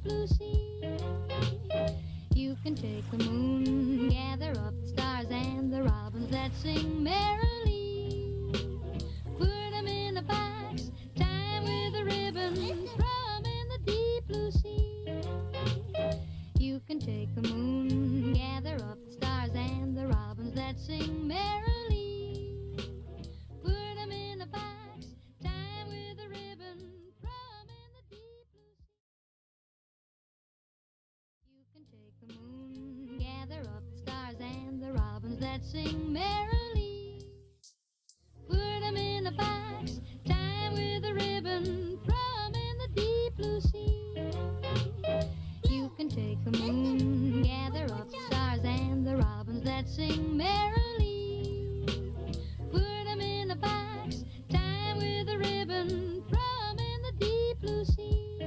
blue sea. You can take the moon, gather up the stars and the robins that sing merrily. Put them in a box, tie 'em with a ribbon, throw 'em in the deep blue sea. You can take the moon, gather up the stars and the robins that sing merrily. Put 'em in a box, tie 'em with a ribbon, throw 'em in the deep blue sea. You can take the moon, gather up the stars and the robins that sing merrily. Put 'em in a box, tie 'em with a ribbon, throw 'em in the deep blue sea. You can take the moon, gather up the stars and the robins that sing merrily. Put 'em in a box, tie 'em with a ribbon, throw 'em in the deep blue sea.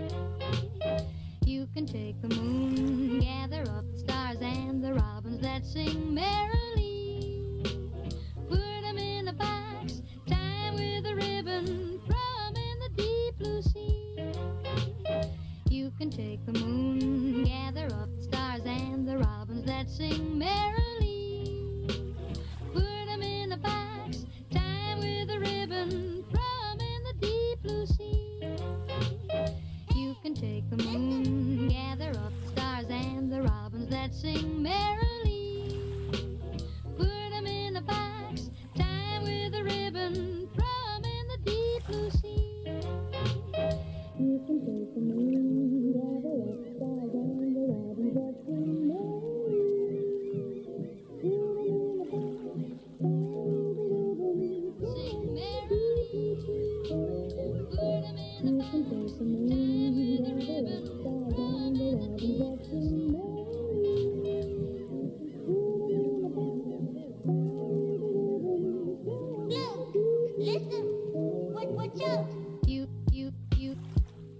You can take the moon, gather up the stars and the robins that sing merrily. Put 'em in a box, tie 'em with a ribbon, throw 'em in the deep blue sea. You can take the moon, gather up the stars and the robins that sing merrily. Put 'em in a box, tie 'em with a ribbon, throw 'em in the deep blue sea. You can take the moon, gather up the stars and the robins that sing merrily. Put 'em in a box, tie 'em with a ribbon, throw 'em in the deep blue sea. You can take the moon, gather up the stars and the robins that sing merrily. Put 'em in a box, tie 'em with a ribbon, sing merrily. Put 'em in a box, tie 'em with a ribbon, throw 'em in the deep blue sea.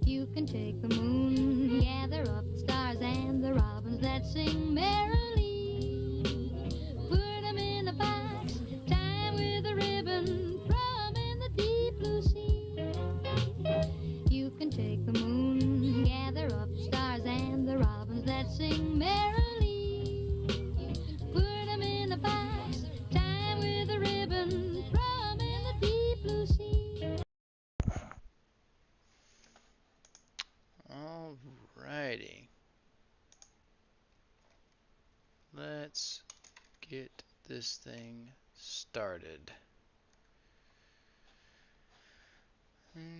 You can take the moon, gather up the stars and the robins that sing merrily. Put 'em in a box, tie 'em with a ribbon, throw 'em in the deep blue sea. You can take the moon, gather up the stars and the robins that sing merrily. Put 'em in a box, tie 'em with a ribbon, throw 'em in the deep blue sea. Alrighty. Let's get this thing started.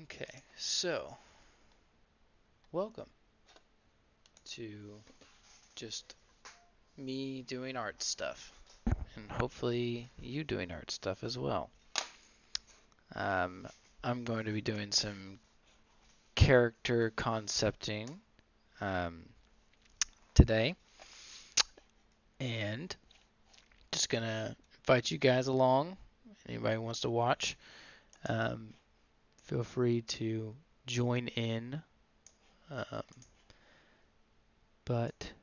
Okay, so welcome to just me doing art stuff, and hopefully you doing art stuff as well. I'm going to be doing some character concepting today, and just gonna invite you guys along. Anybody who wants to watch, feel free to join in. But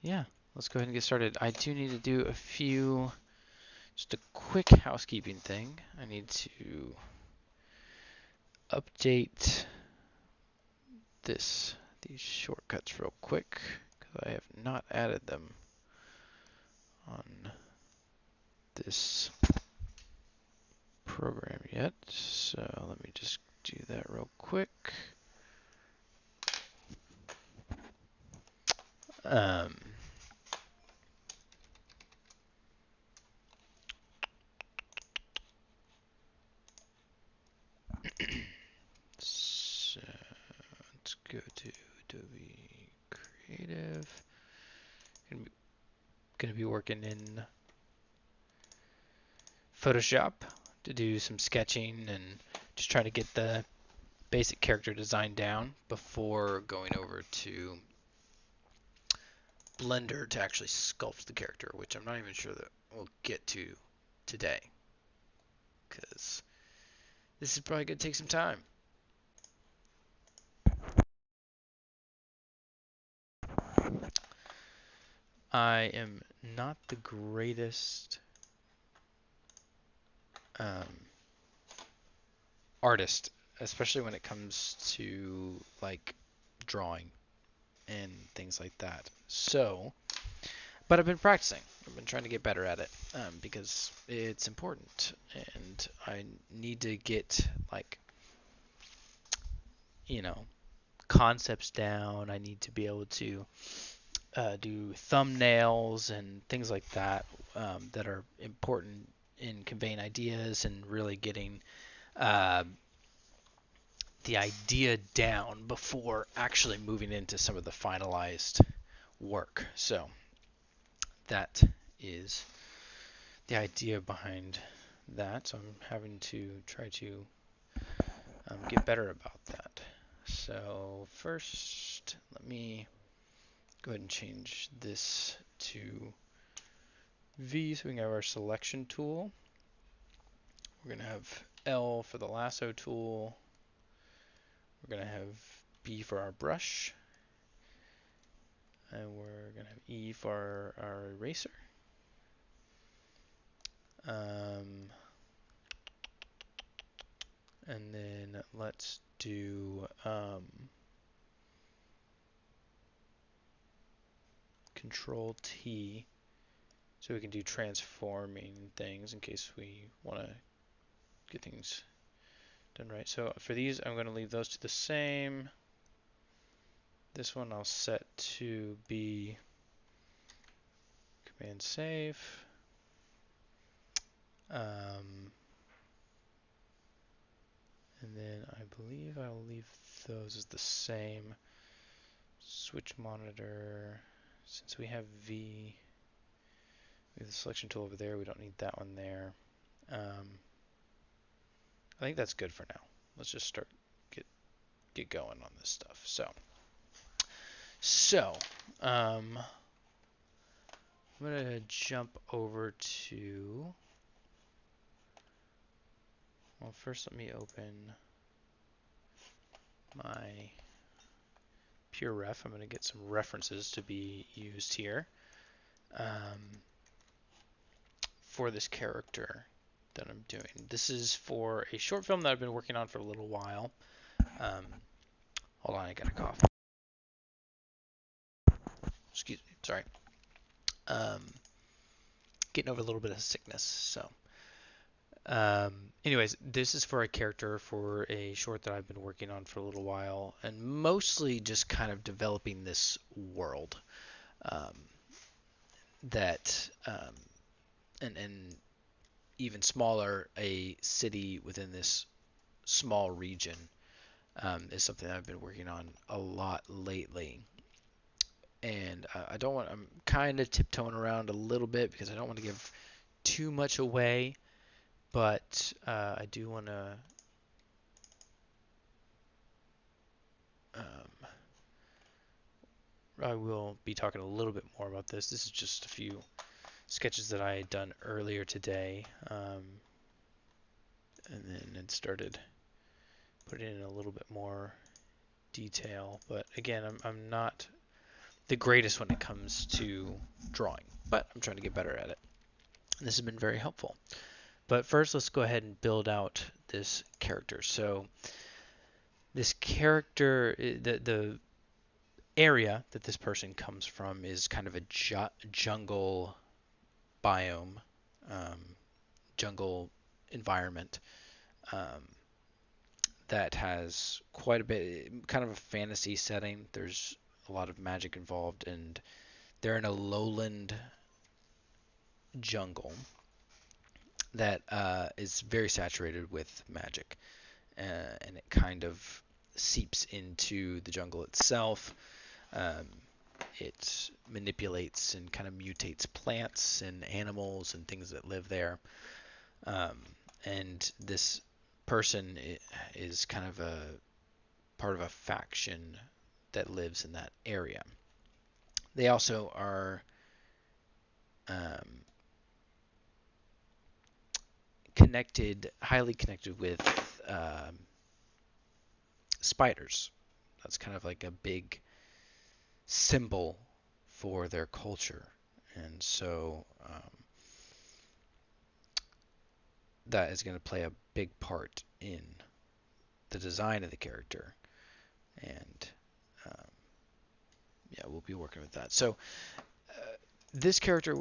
yeah, let's go ahead and get started. I do need to do just a quick housekeeping thing. I need to update these shortcuts real quick because I have not added them on this program yet. So let me just do that real quick. So let's go to Adobe Creative. Gonna be working in Photoshop to do some sketching and just try to get the basic character design down before going over to Blender to actually sculpt the character, which I'm not even sure that we'll get to today, because this is probably going to take some time. I am not the greatest artist, especially when it comes to like drawing and things like that. So, but I've been practicing. I've been trying to get better at it because it's important, and I need to get like, you know, concepts down. I need to be able to do thumbnails and things like that that are important in conveying ideas and really getting uh, the idea down before actually moving into some of the finalized work. So that is the idea behind that. So I'm having to try to get better about that. So first, let me go ahead and change this to V so we can have our selection tool. We're going to have L for the lasso tool. We're going to have B for our brush. And we're going to have E for our eraser. And then let's do Control T so we can do transforming things in case we want to get things done right. So for these, I'm going to leave those to the same. This one I'll set to be Command Save. And then I believe I'll leave those as the same. Switch monitor. Since we have V, we have the selection tool over there. We don't need that one there. I think that's good for now. Let's just start get going on this stuff. So I'm gonna jump over to. Well, first let me open my pure ref. I'm gonna get some references to be used here for this character that I'm doing. This is for a short film that I've been working on for a little while. Hold on, I got a cough. Excuse me, sorry. Getting over a little bit of sickness, so. Anyways, this is for a character for a short that I've been working on for a little while, and mostly just kind of developing this world and even smaller, a city within this small region is something that I've been working on a lot lately. And I'm kind of tiptoeing around a little bit because I don't want to give too much away, but I do want to I will be talking a little bit more about this. This is just a few sketches that I had done earlier today, and then it started putting in a little bit more detail. But again, I'm not the greatest when it comes to drawing, but I'm trying to get better at it. And this has been very helpful. But first, let's go ahead and build out this character. So this character, the area that this person comes from is kind of a jungle biome, jungle environment that has quite a bit, kind of a fantasy setting. There's a lot of magic involved, and they're in a lowland jungle that is very saturated with magic, and it kind of seeps into the jungle itself. It manipulates and kind of mutates plants and animals and things that live there. And this person is kind of a part of a faction that lives in that area. They also are highly connected with spiders. That's kind of like a big symbol for their culture. And so that is going to play a big part in the design of the character. And we'll be working with that. So this character,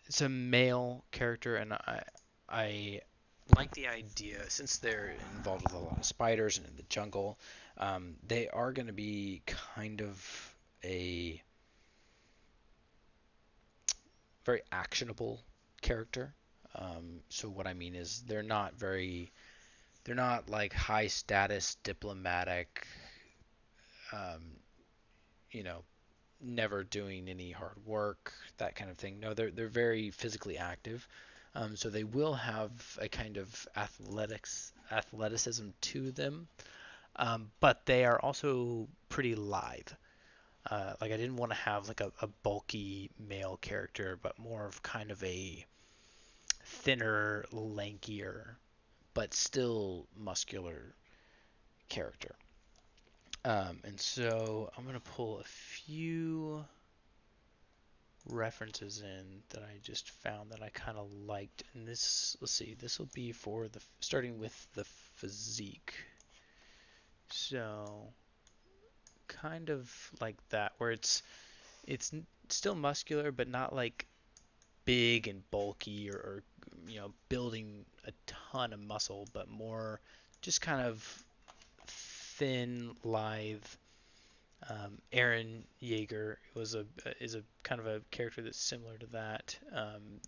it's a male character, and I like the idea since they're involved with a lot of spiders and in the jungle. They are going to be kind of a very actionable character. So what I mean is they're not like high status diplomatic, um, you know, never doing any hard work, that kind of thing. No, they're very physically active. So they will have a kind of athleticism to them, but they are also pretty lithe. Like I didn't want to have like a bulky male character, but more of kind of a thinner, lankier, but still muscular character. And so I'm gonna pull a few references in that I just found that I kind of liked. And this, let's see, this will be for the starting with the physique. So kind of like that, where it's still muscular, but not like big and bulky or building a ton of muscle, but more just kind of thin, lithe. Aaron Yeager is a kind of a character that's similar to that.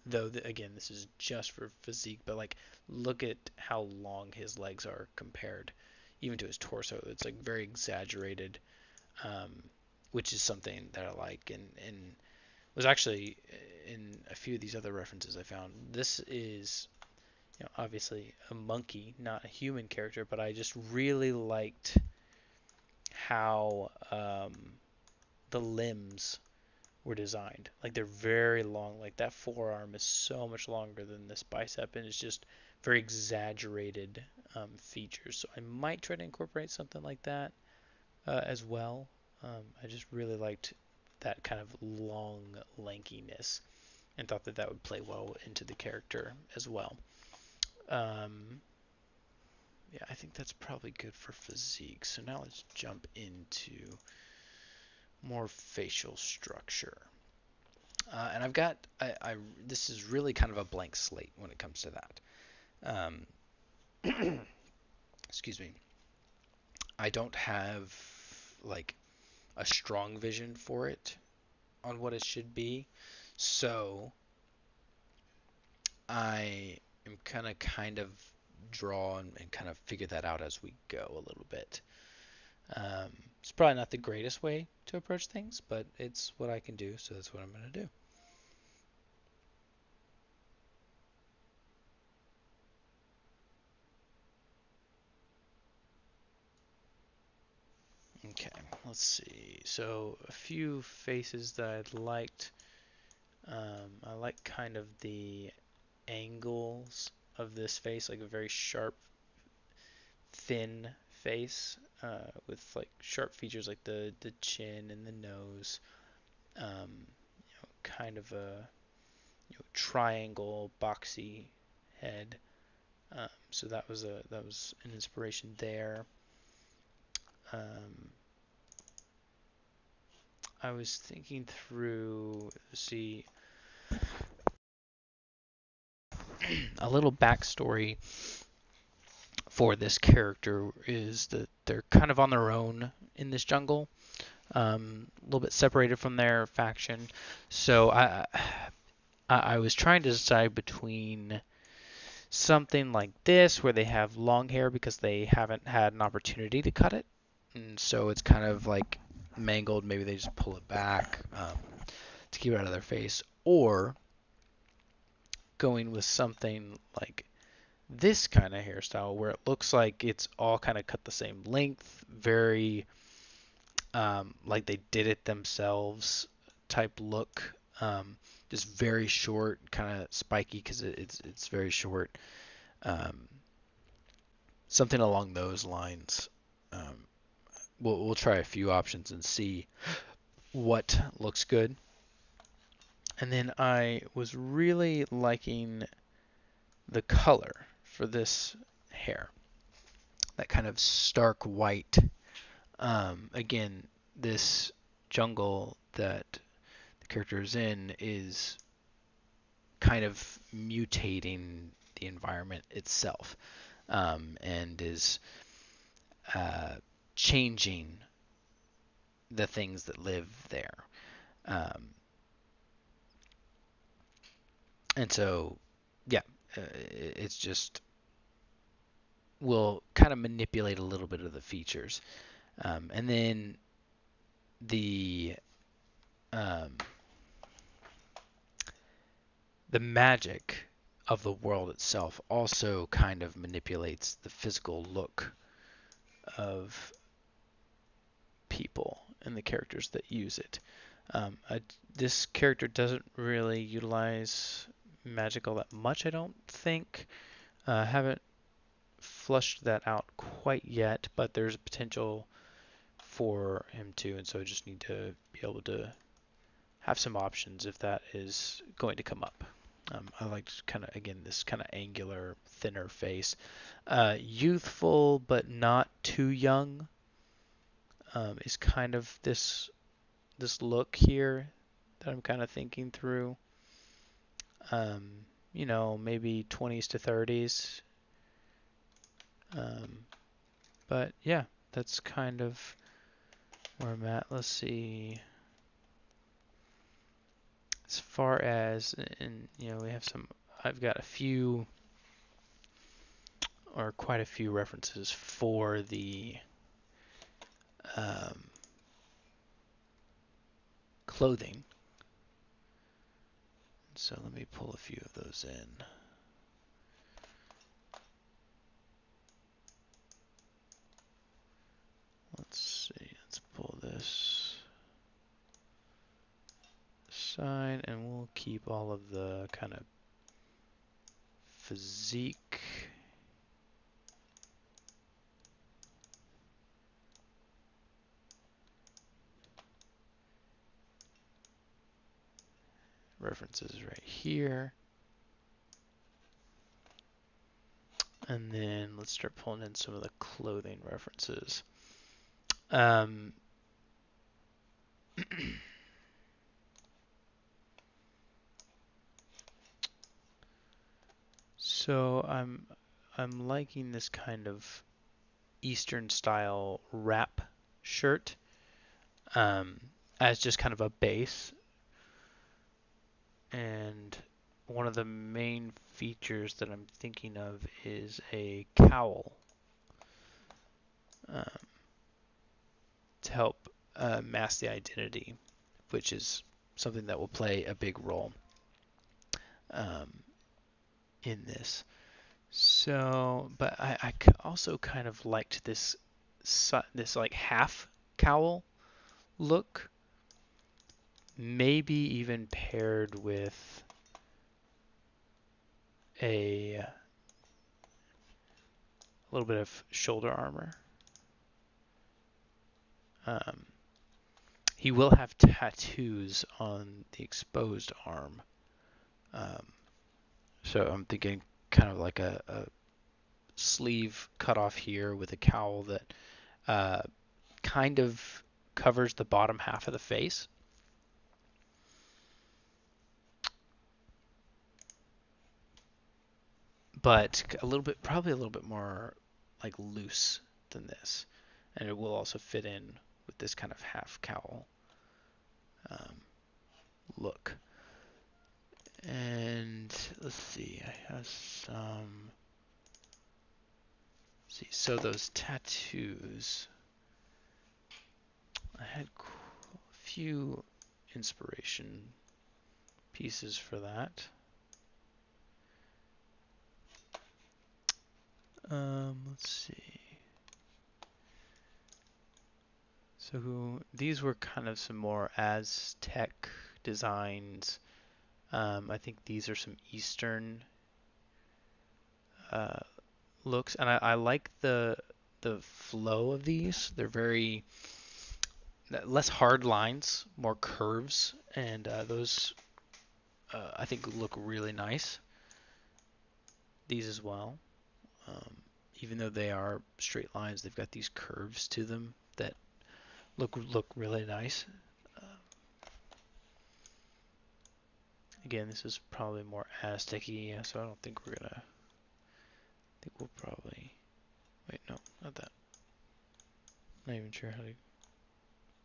Though again, this is just for physique, but like look at how long his legs are compared, even to his torso. It's like very exaggerated, um, which is something that I like, and was actually in a few of these other references I found. This is obviously a monkey, not a human character, but I just really liked how the limbs were designed. Like they're very long. Like that forearm is so much longer than this bicep, and it's just very exaggerated features. So I might try to incorporate something like that as well. I just really liked that kind of long lankiness, and thought that that would play well into the character as well. Um, yeah, I think that's probably good for physique. So now let's jump into more facial structure. And I've got, this is really kind of a blank slate when it comes to that. Excuse me. I don't have like a strong vision for it on what it should be. So I am kind of draw and kind of figure that out as we go a little bit. It's probably not the greatest way to approach things, but it's what I can do, so that's what I'm going to do. Okay, let's see. So a few faces that I'd liked. I like kind of the angles of this face, like a very sharp, thin face with like sharp features like the chin and the nose. Kind of a triangle, boxy head. So that was an inspiration there. Um, I was thinking through, see, a little backstory for this character is that they're kind of on their own in this jungle, a little bit separated from their faction. So I was trying to decide between something like this, where they have long hair because they haven't had an opportunity to cut it, and so it's kind of like mangled. Maybe they just pull it back to keep it out of their face, or going with something like this kind of hairstyle where it looks like it's all kind of cut the same length, very like they did it themselves type look. Just very short, kind of spiky because it's very short. Um, Something along those lines. Um, we'll try a few options and see what looks good. And then I was really liking the color for this hair. That kind of stark white. Again, this jungle that the character is in is kind of mutating the environment itself, and is changing the things that live there. Um, and so, yeah, it's just will kind of manipulate a little bit of the features. And then the um, the magic of the world itself also kind of manipulates the physical look of people and the characters that use it. This character doesn't really utilize magic all that much, I don't think. Haven't flushed that out quite yet, but there's a potential for him to, and so I just need to be able to have some options if that is going to come up. I like kind of, again, this kind of angular, thinner face. Youthful, but not too young, is kind of this look here that I'm kind of thinking through. Maybe 20s to 30s. But yeah, that's kind of where I'm at. Let's see. As far as, and we have I've got a few, or quite a few references for the clothing. So let me pull a few of those in. Let's see, let's pull this aside, and we'll keep all of the kind of physique references right here. And then let's start pulling in some of the clothing references. So I'm liking this kind of Eastern style wrap shirt as just kind of a base. And one of the main features that I'm thinking of is a cowl to help mask the identity, which is something that will play a big role in this. So, but I also kind of liked this like half cowl look, maybe even paired with a little bit of shoulder armor. He will have tattoos on the exposed arm. So I'm thinking kind of like a sleeve cut off here with a cowl that kind of covers the bottom half of the face. But probably a little bit more like loose than this. And it will also fit in with this kind of half cowl look. And let's see, I have some. See, so those tattoos, I had a few inspiration pieces for that. Let's see. So these were kind of some more Aztec designs. I think these are some Eastern looks, and I like the flow of these. They're very less hard lines, more curves, and those I think look really nice. These as well. Even though they are straight lines, they've got these curves to them that look really nice. Again, this is probably more Aztec-y, so I don't think we're gonna. I think we'll probably. Wait, no, not that. Not even sure how to.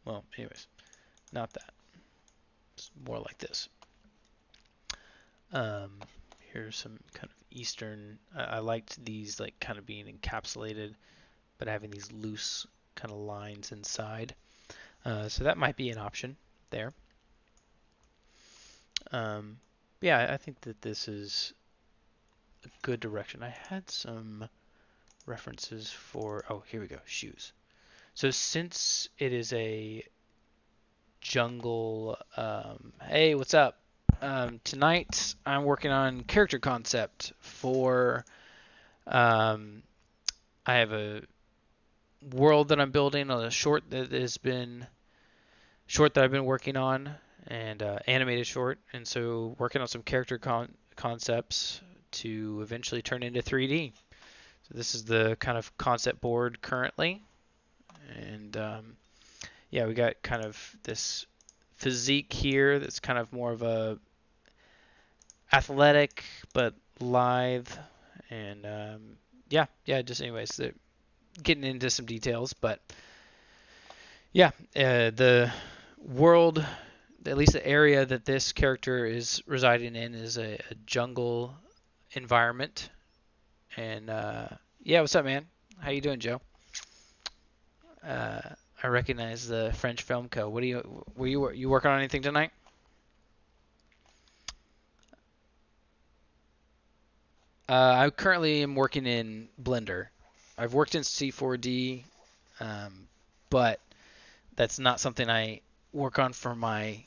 Well, anyways, not that. It's more like this. Um, Here's some kind of Eastern. I liked these like kind of being encapsulated, but having these loose kind of lines inside. So that might be an option there. Yeah, I think that this is a good direction. I had some references for. Oh, here we go. Shoes. So since it is a jungle, hey, what's up? Tonight I'm working on character concept for. I have a world that I'm building on a short that I've been working on, and animated short, and so working on some character concepts to eventually turn into 3D. So this is the kind of concept board currently, and yeah, we got kind of this physique here that's kind of more of a athletic but lithe, and yeah, just anyways, getting into some details, but yeah, the world, at least the area that this character is residing in, is a jungle environment. And yeah, what's up, man? How you doing, Joe? Uh, I recognize the French Film Co. What do you working on anything tonight? I currently am working in Blender. I've worked in C4D, but that's not something I work on for my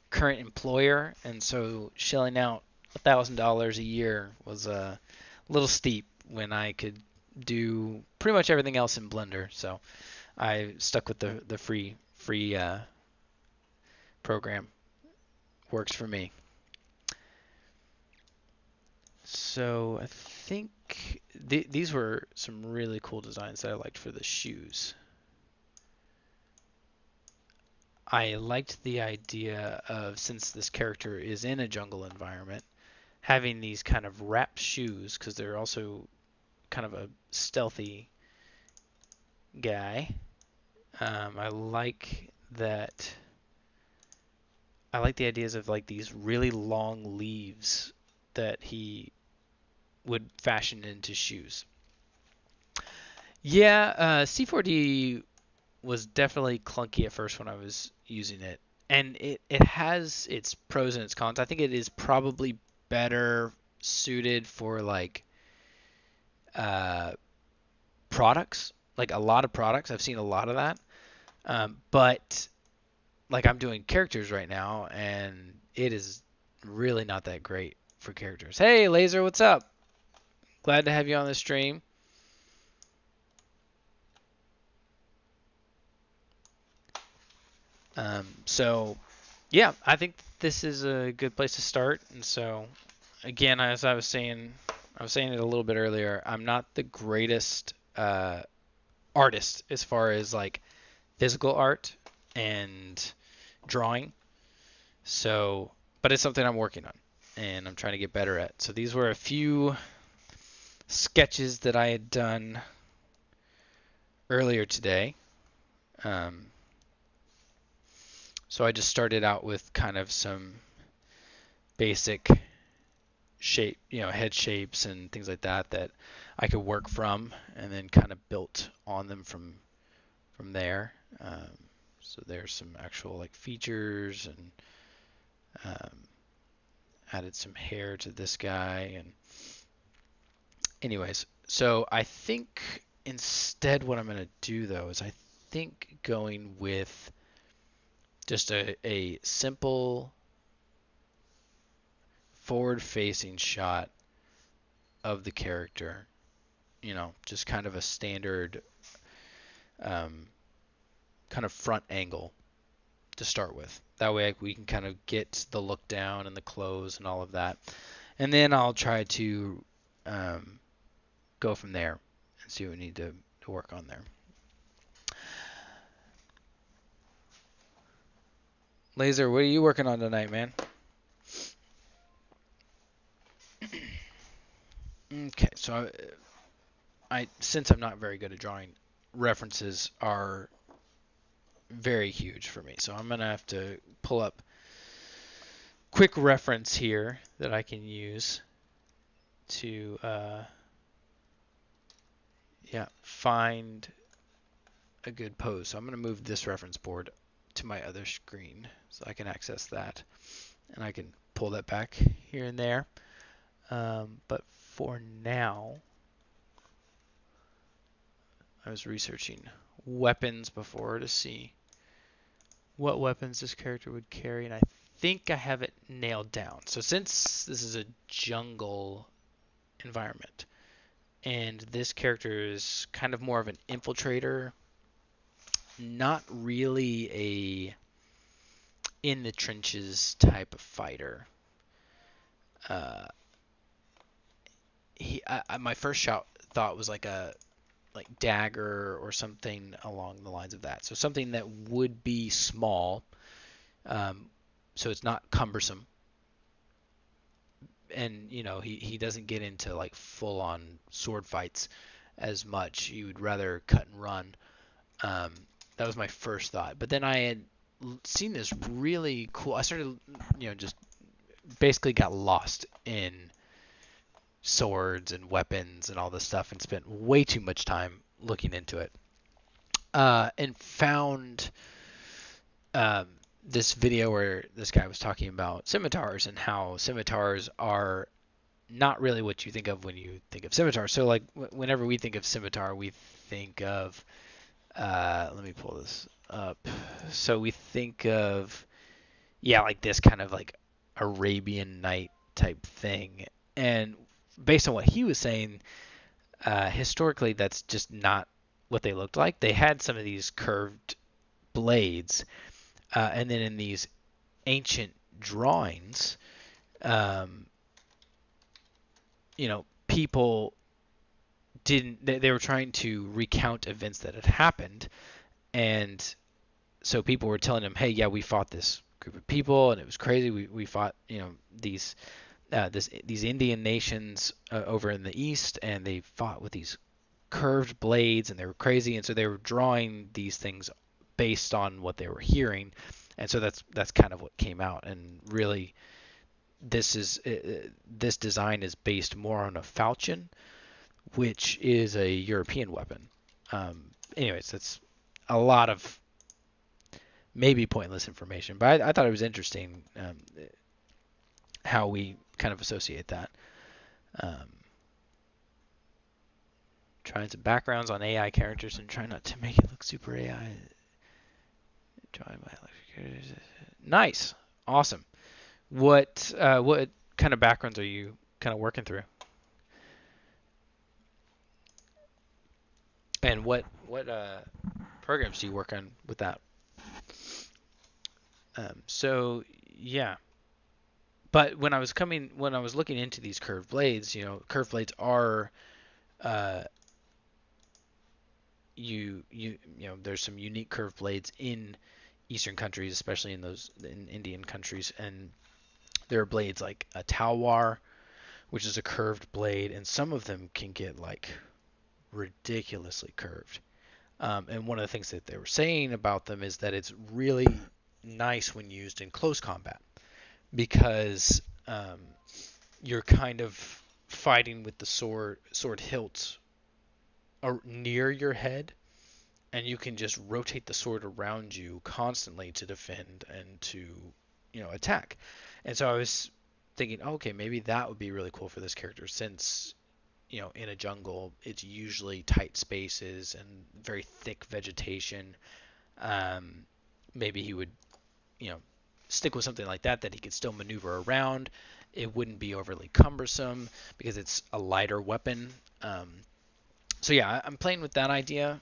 current employer, and so shelling out $1,000 a year was a little steep when I could do pretty much everything else in Blender. So I stuck with the free program. Works for me. So I think these were some really cool designs that I liked for the shoes. I liked the idea of, since this character is in a jungle environment, having these kind of wrapped shoes, because they're also kind of a stealthy guy. I like that. I like the ideas of like these really long leaves that he would fashion into shoes. Yeah, C4D was definitely clunky at first when I was using it, and it has its pros and its cons. I think it is probably better suited for like uh, products, like a lot of products. I've seen a lot of that. But like I'm doing characters right now, and it is really not that great for characters. Hey, Laser, what's up? Glad to have you on the stream. So yeah, I think this is a good place to start. And so again, as I was saying it a little bit earlier. I'm not the greatest artist as far as like physical art and drawing. So, but it's something I'm working on and I'm trying to get better at. So these were a few sketches that I had done earlier today. Um, so I just started out with kind of some basic shape, head shapes and things like that that I could work from, and then kind of built on them from there. So there's some actual like features, and added some hair to this guy, and anyways, so I think instead what I'm going to do though is I think going with just a simple forward-facing shot of the character, just kind of a standard kind of front angle to start with. That way we can kind of get the look down and the clothes and all of that. And then I'll try to go from there and see what we need to work on there. Laser, what are you working on tonight, man? Okay, so I since I'm not very good at drawing, references are very huge for me. So I'm gonna have to pull up quick reference here that I can use to find a good pose. So I'm gonna move this reference board to my other screen so I can access that, and I can pull that back here and there. But for now, I was researching weapons before to see what weapons this character would carry, and I think I have it nailed down. So since this is a jungle environment, and this character is kind of more of an infiltrator, not really a in the trenches type of fighter. My first shot thought was like a dagger or something along the lines of that. So something that would be small, so it's not cumbersome, and he doesn't get into like full on sword fights as much. You would rather cut and run. That was my first thought. But then I had seen this really cool. I started, just basically got lost in swords and weapons and all this stuff, and spent way too much time looking into it. And found this video where this guy was talking about scimitars and how scimitars are not really what you think of when you think of scimitar. So like whenever we think of scimitar, we think of let me pull this up. So we think of like this kind of like Arabian Night type thing. And based on what he was saying, historically that's just not what they looked like. They had some of these curved blades, and then in these ancient drawings, um, people didn't. They were trying to recount events that had happened, and so people were telling them, "Hey, yeah, we fought this group of people, and it was crazy. We fought, these these Indian nations over in the east, and they fought with these curved blades, and they were crazy." And so they were drawing these things based on what they were hearing, and so that's kind of what came out. And really, this design is based more on a falchion, which is a European weapon. Anyways, that's a lot of maybe pointless information, but I thought it was interesting, how we kind of associate that. Um, Trying some backgrounds on AI characters and try not to make it look super AI. Drawing by electric characters. Nice, awesome. What kind of backgrounds are you kind of working through? And what programs do you work on with that? So yeah, but when I was looking into these curved blades, curved blades are uh, there's some unique curved blades in Eastern countries, especially in Indian countries, and there are blades like a talwar, which is a curved blade, and some of them can get like ridiculously curved. And one of the things that they were saying about them is that it's really nice when used in close combat because you're kind of fighting with the sword hilt near your head, and you can just rotate the sword around you constantly to defend and to attack. And so I was thinking, oh, okay, maybe that would be really cool for this character since in a jungle it's usually tight spaces and very thick vegetation. Maybe he would stick with something like that he could still maneuver around. It wouldn't be overly cumbersome because it's a lighter weapon. So yeah, I'm playing with that idea.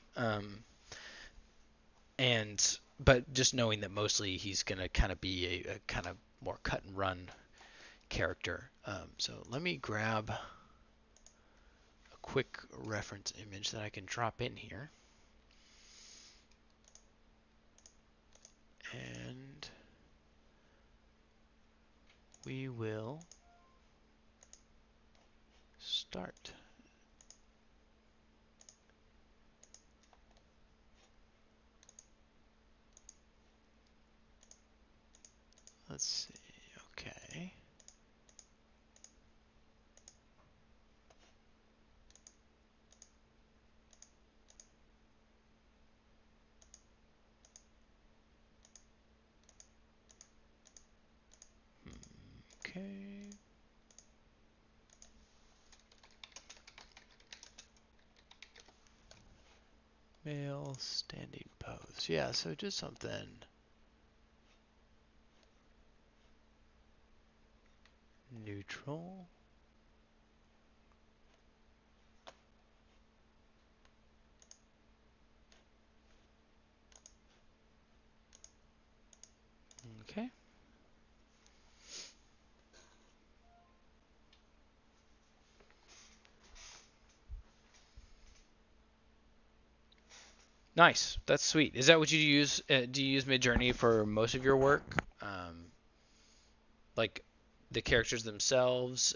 But just knowing that mostly he's gonna kind of be a kind of more cut and run character. So let me grab a quick reference image that I can drop in here, and we will start. Let's see. Okay. Okay. Male standing pose. Yeah, so just something neutral. Okay. Nice. That's sweet. Is that what you use? Do you use Midjourney for most of your work? Like the characters themselves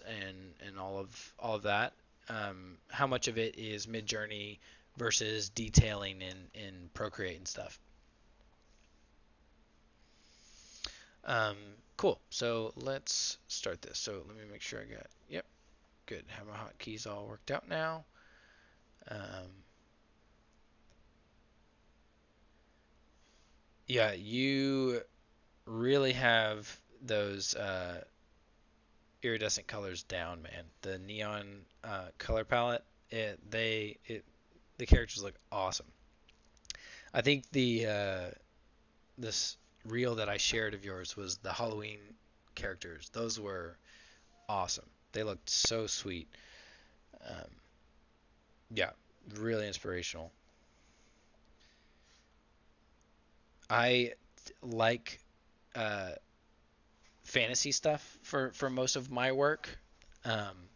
and all of that. How much of it is Midjourney versus detailing in Procreate and stuff? Cool. So let's start this. So let me make sure I got. Yep. Good. Have my hotkeys all worked out now. Yeah, you really have those iridescent colors down, man. The neon color palette, the characters look awesome. I think this reel that I shared of yours was the Halloween characters. Those were awesome. They looked so sweet. Um, yeah, really inspirational. I like uh, fantasy stuff for most of my work. Um,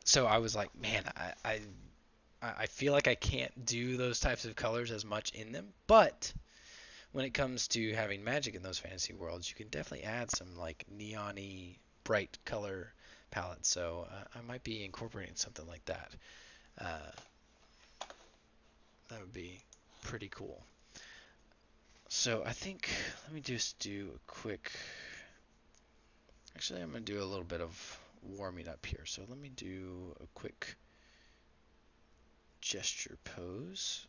so I was like, man, I feel like I can't do those types of colors as much in them, but when it comes to having magic in those fantasy worlds, you can definitely add some like neon-y bright color palettes. So I might be incorporating something like that. Uh, that would be pretty cool. So I think let me just do a quick. Actually, I'm gonna do a little bit of warming up here. So let me do a quick gesture pose.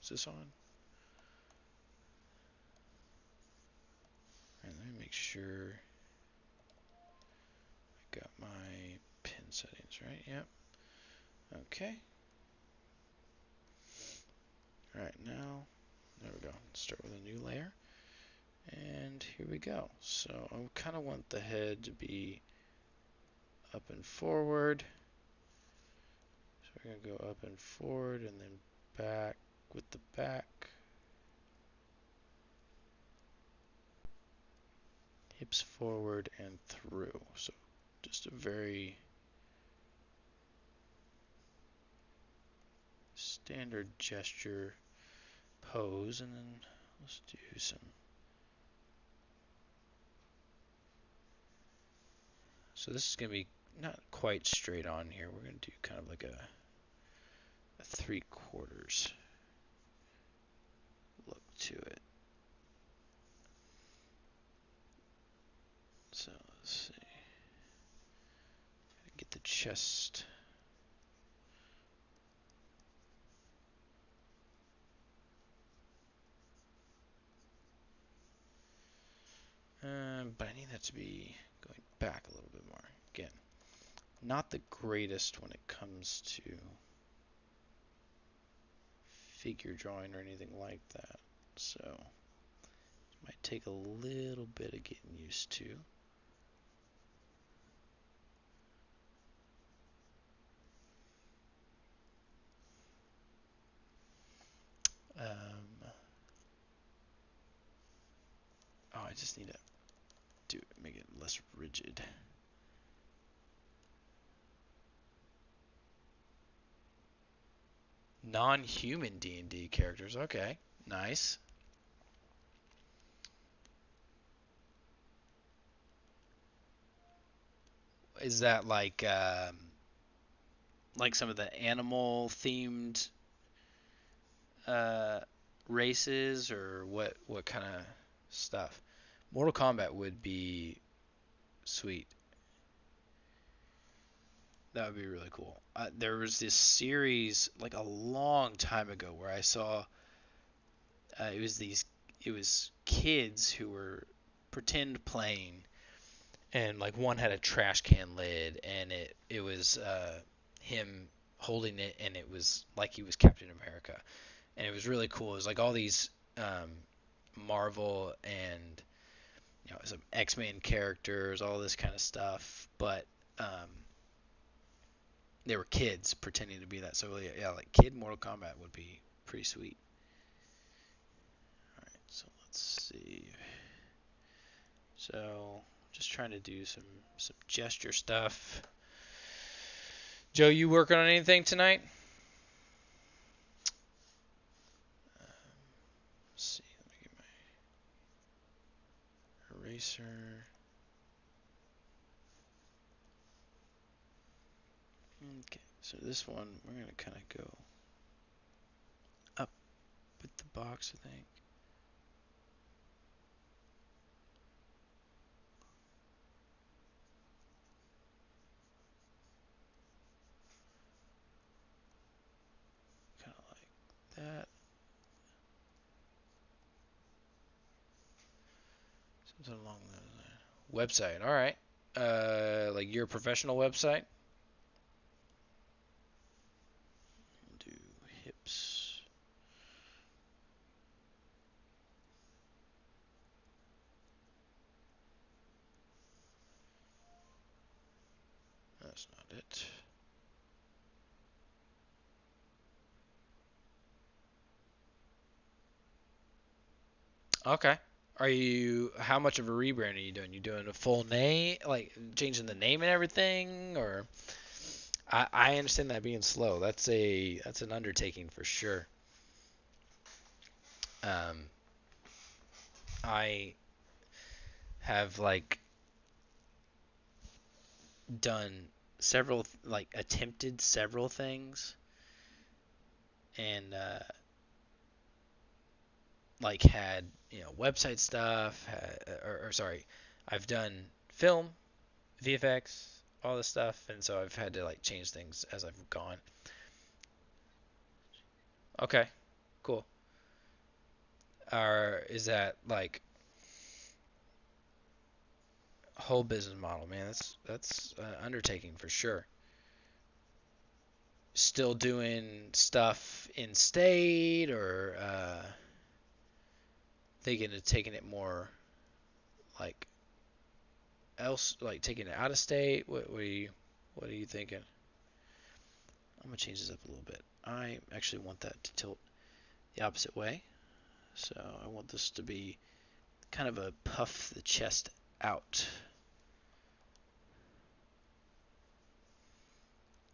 Is this on? All right, let me make sure I got my pin settings right. Yep. Okay. All right, now there we go. Start with a new layer, and here we go. So I kind of want the head to be up and forward. So we're gonna go up and forward, and then back with the back. Hips forward and through. So just a very standard gesture pose, and then let's do some. So this is going to be not quite straight on here. We're going to do kind of like a 3/4 look to it. So let's see. Get the chest. But I need that to be going back a little bit more. Again, not the greatest when it comes to figure drawing or anything like that. So it might take a little bit of getting used to. Oh, I just need to make it less rigid. Non-human D&D characters. Okay, nice. is that like some of the animal themed uh, races, or what kind of stuff? Mortal Kombat would be sweet. That would be really cool. There was this series like a long time ago where I saw it was kids who were pretend playing, and like one had a trash can lid, and it was him holding it, and it was like he was Captain America, and it was really cool. It was like all these um, Marvel and some X-Men characters, all this kind of stuff, but they were kids pretending to be that. So yeah, like kid Mortal Kombat would be pretty sweet. All right, so let's see. So just trying to do some gesture stuff. Joe, you working on anything tonight? Let's see. Let me get my eraser. Okay, so this one we're gonna kind of go up with the box, I think. Kind of like that. Something along those lines. Website. All right. Like your professional website. Do hips. That's not it. Okay. How much of a rebrand are you doing? You doing a full name, like changing the name and everything, or? I understand that being slow. That's an undertaking for sure. Um, I have like done like attempted several things, and like had website stuff, or sorry, I've done film, VFX, all this stuff, and so I've had to like change things as I've gone. Okay, cool. Or is that like whole business model, man? That's undertaking for sure. Still doing stuff in state, or thinking of taking it more like else, like taking it out of state? What are you thinking? I'm gonna change this up a little bit. I actually want that to tilt the opposite way. So I want this to be kind of a puff the chest out.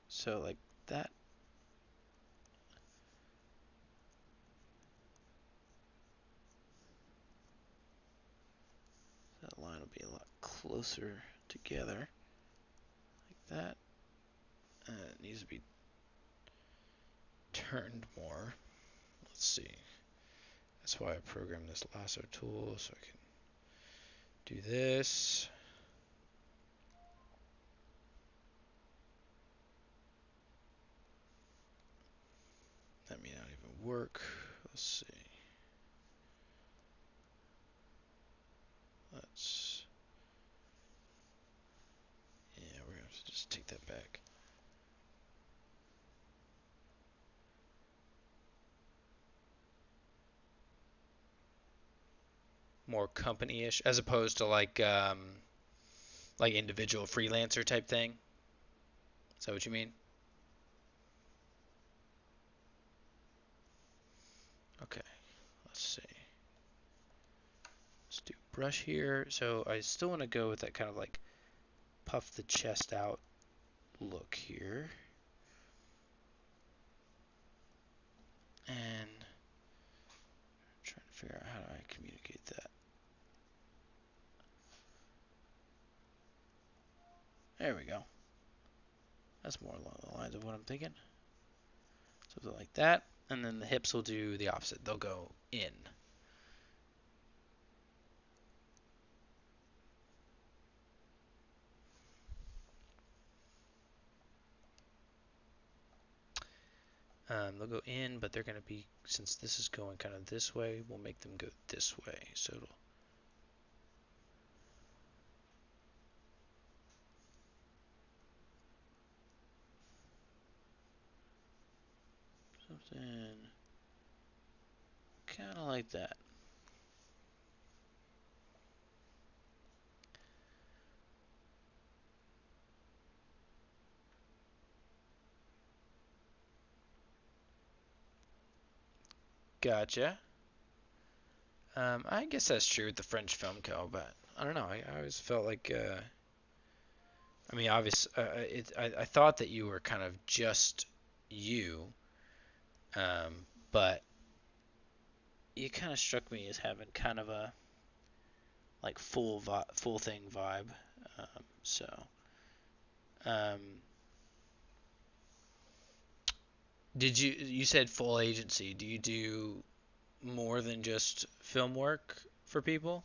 So like that. That line will be a lot closer together. Like that. It needs to be turned more. Let's see. That's why I programmed this lasso tool, so I can do this. That may not even work. Let's see. Yeah, we're gonna have to just take that back. More company-ish, as opposed to like individual freelancer type thing. Is that what you mean? Okay, let's see. Let's do brush here. So I still want to go with that kind of like puff the chest out look here. And I'm trying to figure out how do I communicate that. There we go. That's more along the lines of what I'm thinking. Something like that. And then the hips will do the opposite. They'll go in. They'll go in, but they're going to be, since this is going kind of this way, we'll make them go this way. So it'll something kind of like that. Gotcha. I guess that's true with the French Film Co., but I don't know. I always felt like, I mean, obviously, I thought that you were kind of just you, but you kind of struck me as having kind of a like full thing vibe. So, um, you said full agency? Do you do more than just film work for people?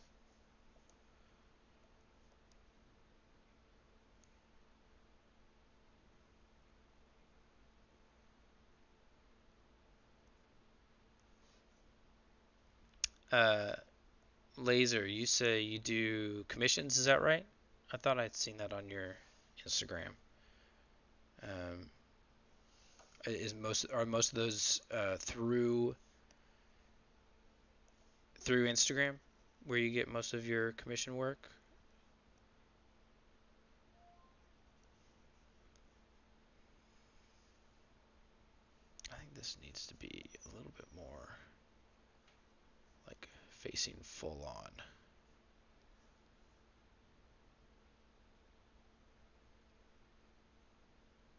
Uh, Laser, you say you do commissions, is that right? I thought I'd seen that on your Instagram. Um, are most of those through Instagram, where you get most of your commission work? I think this needs to be a little bit more like facing full on.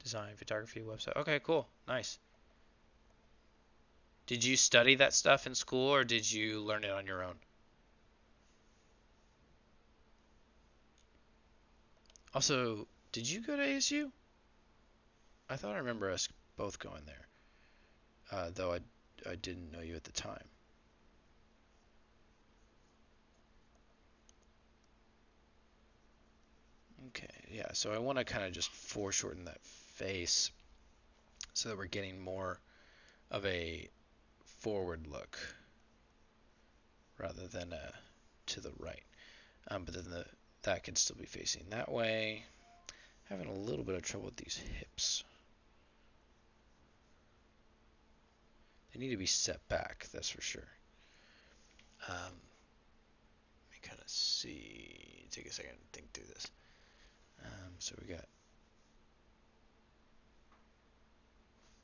Design, photography, website. Okay, cool. Nice. Did you study that stuff in school or did you learn it on your own? Also, did you go to ASU? I thought I remember us both going there, though I didn't know you at the time. Okay, yeah, so I want to kind of just foreshorten that face so that we're getting more of a forward look rather than to the right. But then that can still be facing that way. Having a little bit of trouble with these hips. They need to be set back, that's for sure. Let me kind of see. Take a second to think through this. So we got.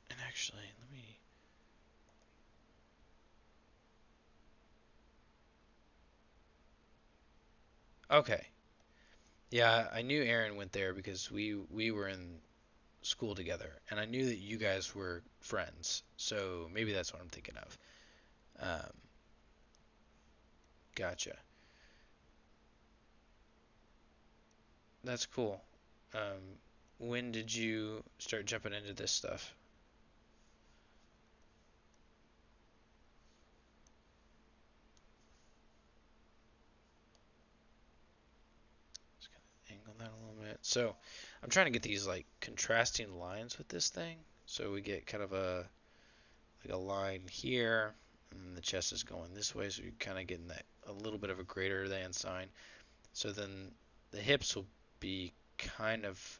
And actually, let me. Okay. Yeah, I knew Aaron went there because we were in school together, and I knew that you guys were friends. So maybe that's what I'm thinking of. Um, gotcha. That's cool. When did you start jumping into this stuff? Just kind of angle that a little bit. So I'm trying to get these like contrasting lines with this thing. So we get kind of a line here, and the chest is going this way, so you're kind of getting that a little bit of a greater than sign. So then the hips will be kind of,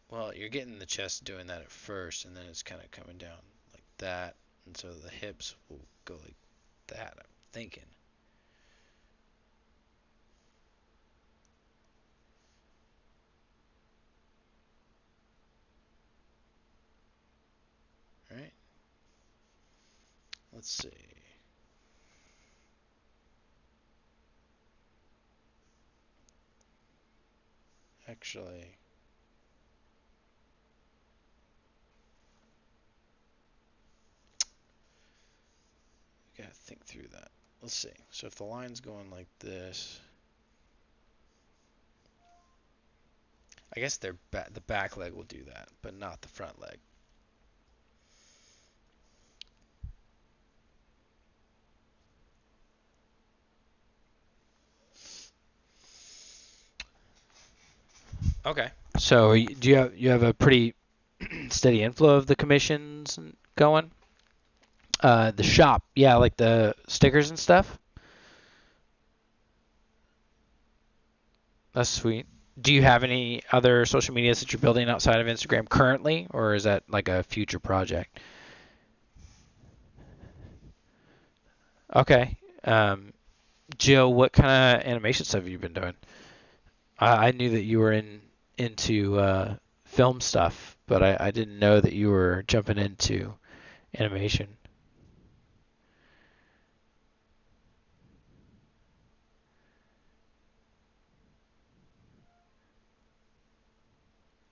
well, you're getting the chest doing that at first, and then it's kind of coming down like that, and so the hips will go like that, I'm thinking. All right, let's see. Actually, I gotta think through that. Let's see. So if the line's going like this, I guess the back leg will do that, but not the front leg. Okay. So do you have a pretty steady inflow of the commissions going? The shop, yeah, like the stickers and stuff. That's sweet. Do you have any other social medias that you're building outside of Instagram currently, or is that like a future project? Okay. Jill, what kind of animation stuff have you been doing? I knew that you were into film stuff, but I didn't know that you were jumping into animation.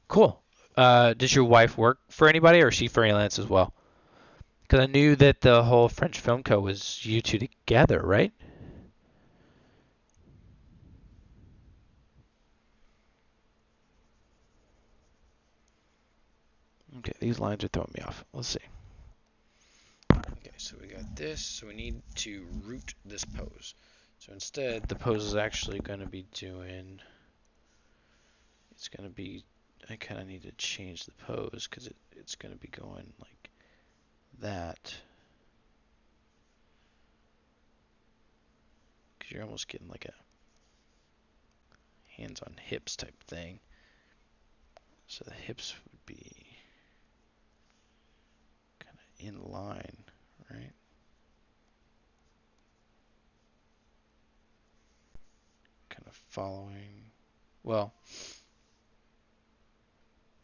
Cool. Does your wife work for anybody, or is she freelance as well? Because I knew that the whole French Film Co. was you two together, right? Okay, these lines are throwing me off. Let's see. Okay, so we got this. So we need to root this pose. So instead, the pose is actually going to be doing. It's going to be. I kind of need to change the pose because it's going to be going like that. Because you're almost getting like a hands on hips type thing. So the hips would be kind of in line, right? Kind of following. Well,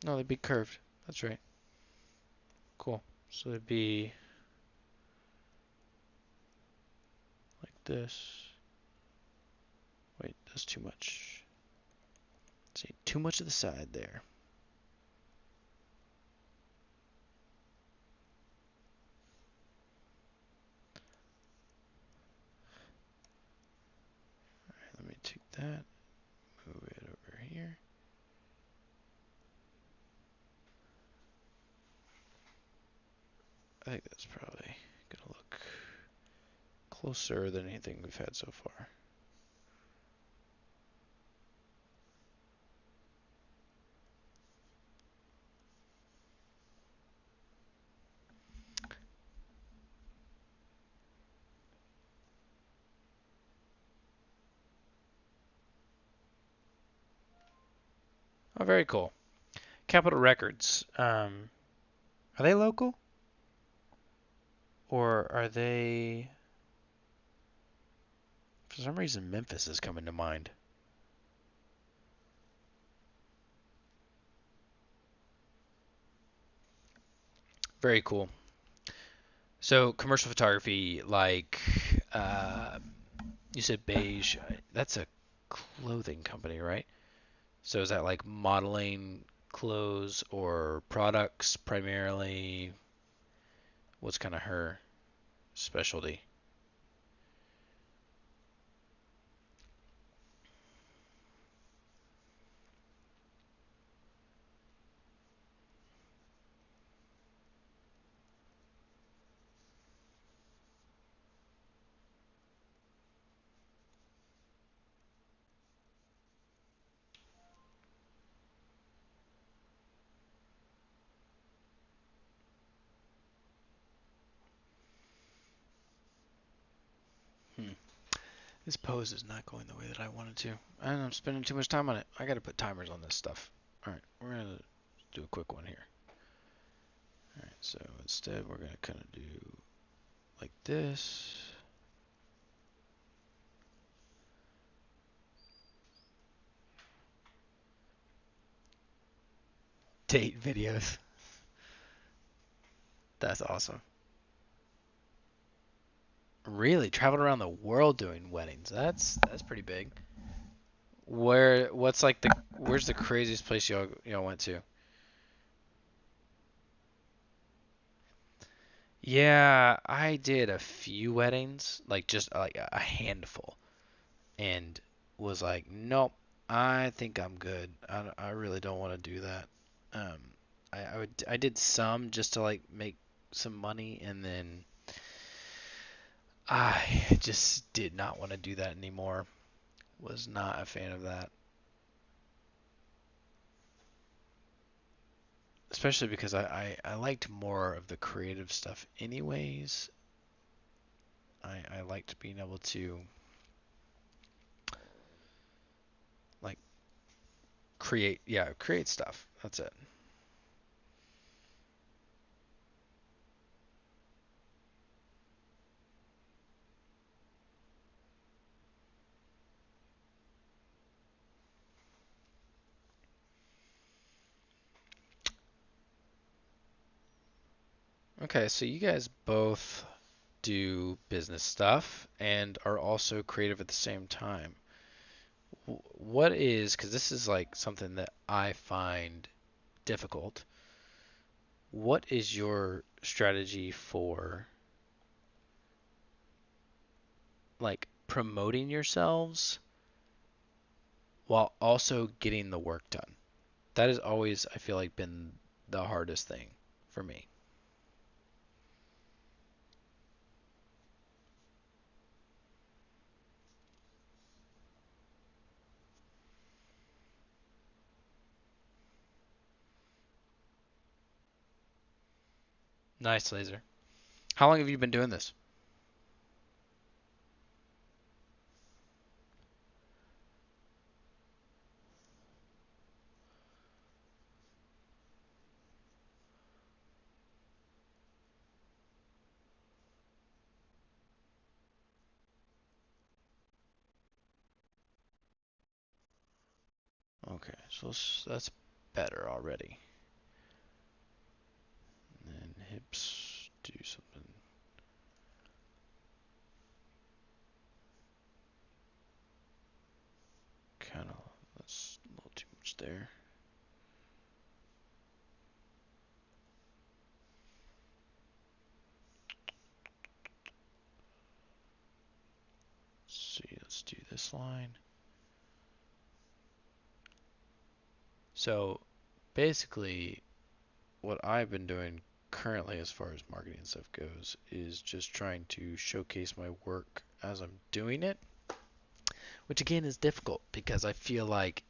no, they'd be curved. That's right. Cool. So they'd be like this. Wait, that's too much. See, too much to the side there. Alright, let me take that, move it over here. I think that's probably gonna look closer than anything we've had so far. Oh, very cool. Capitol Records. Are they local? Or are they... For some reason, Memphis is coming to mind. Very cool. So, commercial photography, like, uh, you said beige. That's a clothing company, right? So is that like modeling clothes or products primarily? What's kind of her specialty? Hmm. This pose is not going the way that I wanted to. And I'm spending too much time on it. I got to put timers on this stuff. All right, we're going to do a quick one here. All right, so instead we're going to kind of do like this. Date videos. That's awesome. Really traveled around the world doing weddings. That's pretty big. Where's the craziest place y'all went to? Yeah, I did a few weddings, like just like a handful, and was like, nope, I think I'm good. I really don't want to do that. Um, I did some just to like make some money, and then I just did not want to do that anymore. Was not a fan of that, especially because I liked more of the creative stuff anyways. I liked being able to like create stuff. That's it. Okay, so you guys both do business stuff and are also creative at the same time. What is, because this is like something that I find difficult, what is your strategy for like promoting yourselves while also getting the work done? That has always, I feel like, been the hardest thing for me. Nice, Laser. How long have you been doing this? Okay, so that's better already. And then hips do something kind of, that's a little too much there. Let's see, let's do this line. So basically, what I've been doing currently as far as marketing stuff goes is just trying to showcase my work as I'm doing it, which again is difficult because I feel like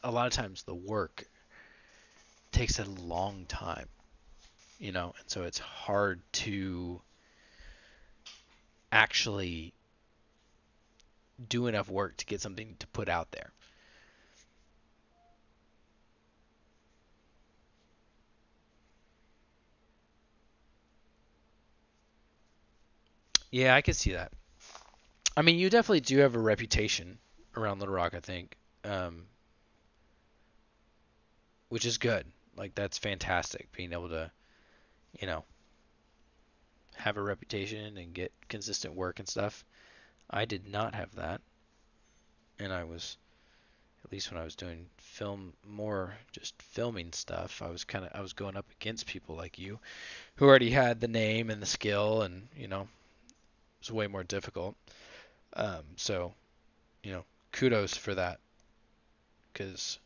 a lot of times the work takes a long time, and so it's hard to actually do enough work to get something to put out there. Yeah, I can see that. I mean, you definitely do have a reputation around Little Rock, I think, which is good. Like that's fantastic, being able to, you know, have a reputation and get consistent work and stuff. I did not have that, and I was, at least when I was doing film, more just filming stuff, I was going up against people like you who already had the name and the skill, and it was way more difficult. So kudos for that, because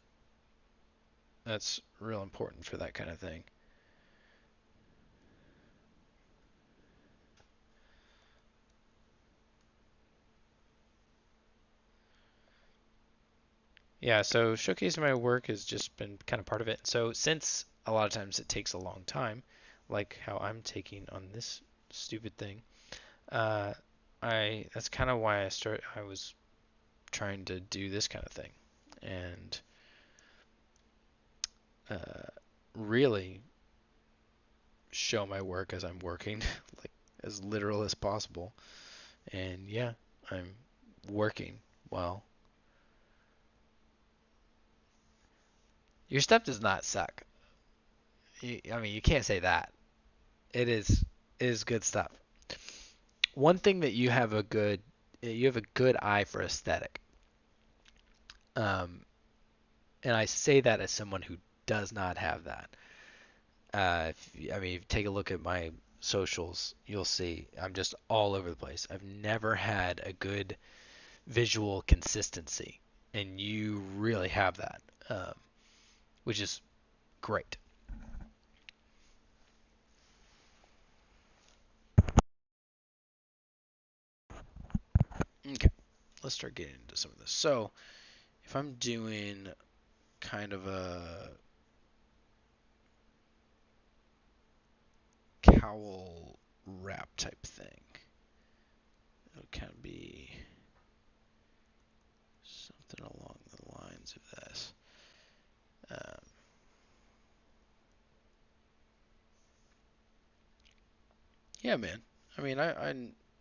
that's real important for that kind of thing. Yeah, so showcasing my work has just been kind of part of it. So since a lot of times it takes a long time, like how I'm taking on this stupid thing, uh, I that's kind of why I was trying to do this kind of thing, and uh, really show my work as I'm working, like as literal as possible. And yeah, I'm working while your stuff does not suck. I mean, you can't say that. It is good stuff. One thing that you have a good eye for aesthetic. Um, and I say that as someone who does not have that. I mean, if you take a look at my socials, you'll see I'm just all over the place. I've never had a good visual consistency. and you really have that, which is great. Okay, let's start getting into some of this. So, if I'm doing kind of a cowl wrap type thing, it would kind of be something along the lines of this. Um, yeah, man. I mean, I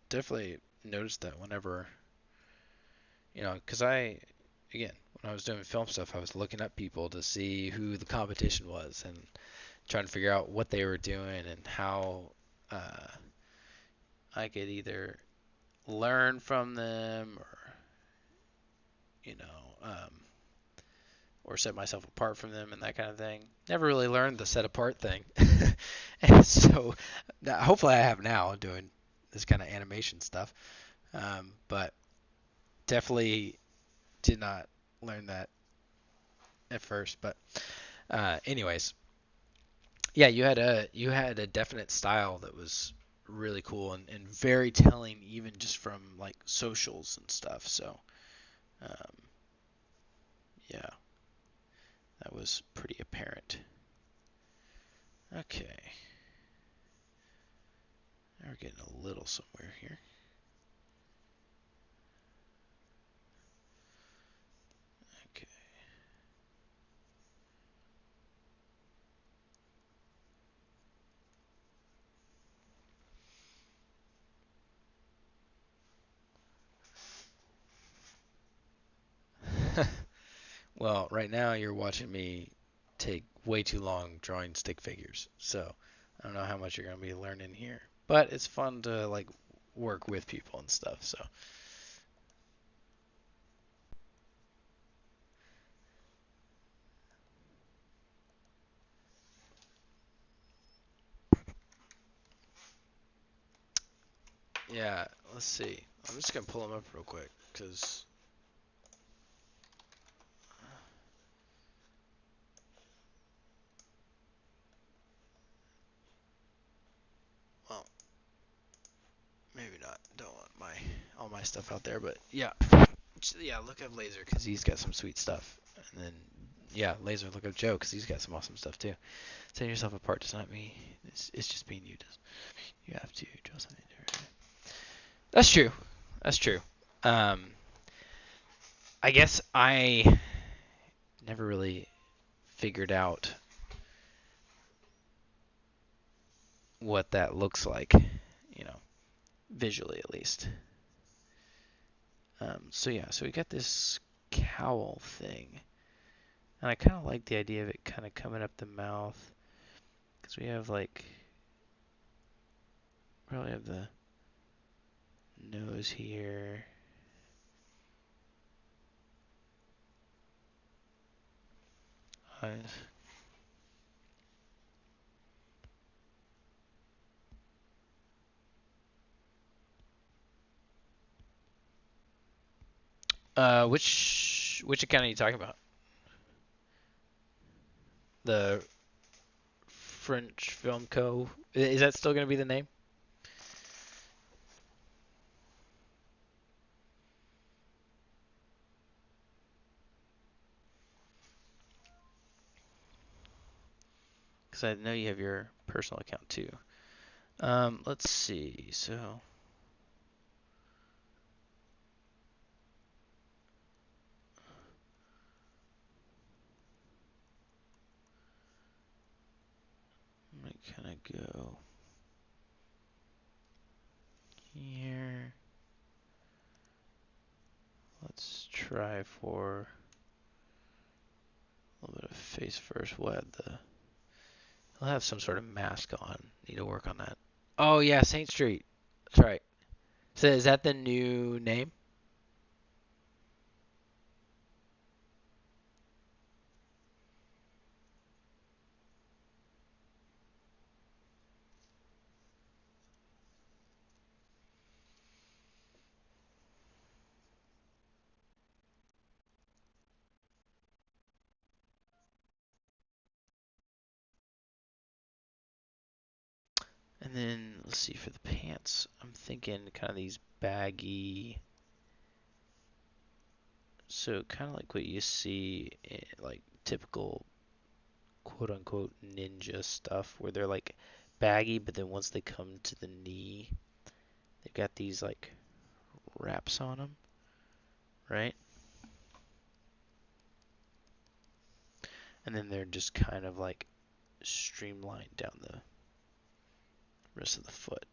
definitely noticed that whenever, because again, when I was doing film stuff, I was looking up people to see who the competition was and trying to figure out what they were doing and how uh, I could either learn from them you know, um, or set myself apart from them and that kind of thing. Never really learned the set apart thing. And so hopefully I have now doing this kind of animation stuff. But definitely did not learn that at first. But anyways, yeah, you had a definite style that was really cool and very telling, even just from like socials and stuff. So um, yeah, that was pretty apparent. Okay, now we're getting a little somewhere here. Okay. Well, right now you're watching me take way too long drawing stick figures, so I don't know how much you're gonna be learning here. But it's fun to like work with people and stuff. So yeah, let's see. I'm just gonna pull them up real quick because well, maybe not. Don't want my all my stuff out there, but yeah, yeah. Look up Laser because he's got some sweet stuff, and then yeah, Laser. Look up Joe because he's got some awesome stuff too. Setting yourself apart does not mean it's just being you. Does you have to draw something different? That's true. That's true. Um, I guess I never really figured out what that looks like, visually at least. So yeah, so we got this cowl thing, and I kind of like the idea of it kind of coming up the mouth, because we have like probably have the nose here. Eyes. Which account are you talking about? The French Film Co. Is that still going to be the name? Because I know you have your personal account too. Let's see. So I might kind of go here. Let's try for a little bit of face first. He'll have some sort of mask on. Need to work on that. Oh yeah, Saint Street. That's right. So is that the new name? And then let's see, for the pants, I'm thinking kind of these baggy, so kind of like what you see in like typical quote unquote ninja stuff, where they're like baggy, but then once they come to the knee, they've got these like wraps on them, right? And then they're just kind of like streamlined down the rest of the foot.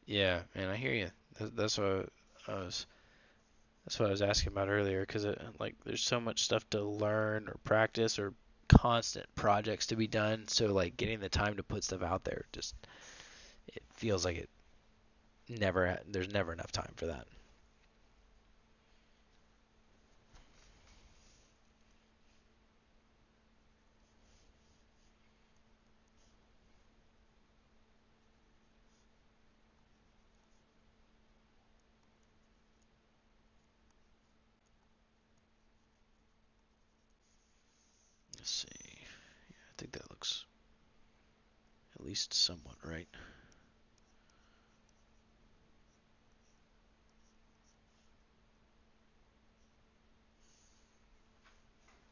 Yeah, man, I hear you. That's what I was. That's what I was asking about earlier, because like there's so much stuff to learn or practice or constant projects to be done. So like getting the time to put stuff out there, just it feels like there's never enough time for that. Let's see. I think that looks at least somewhat right.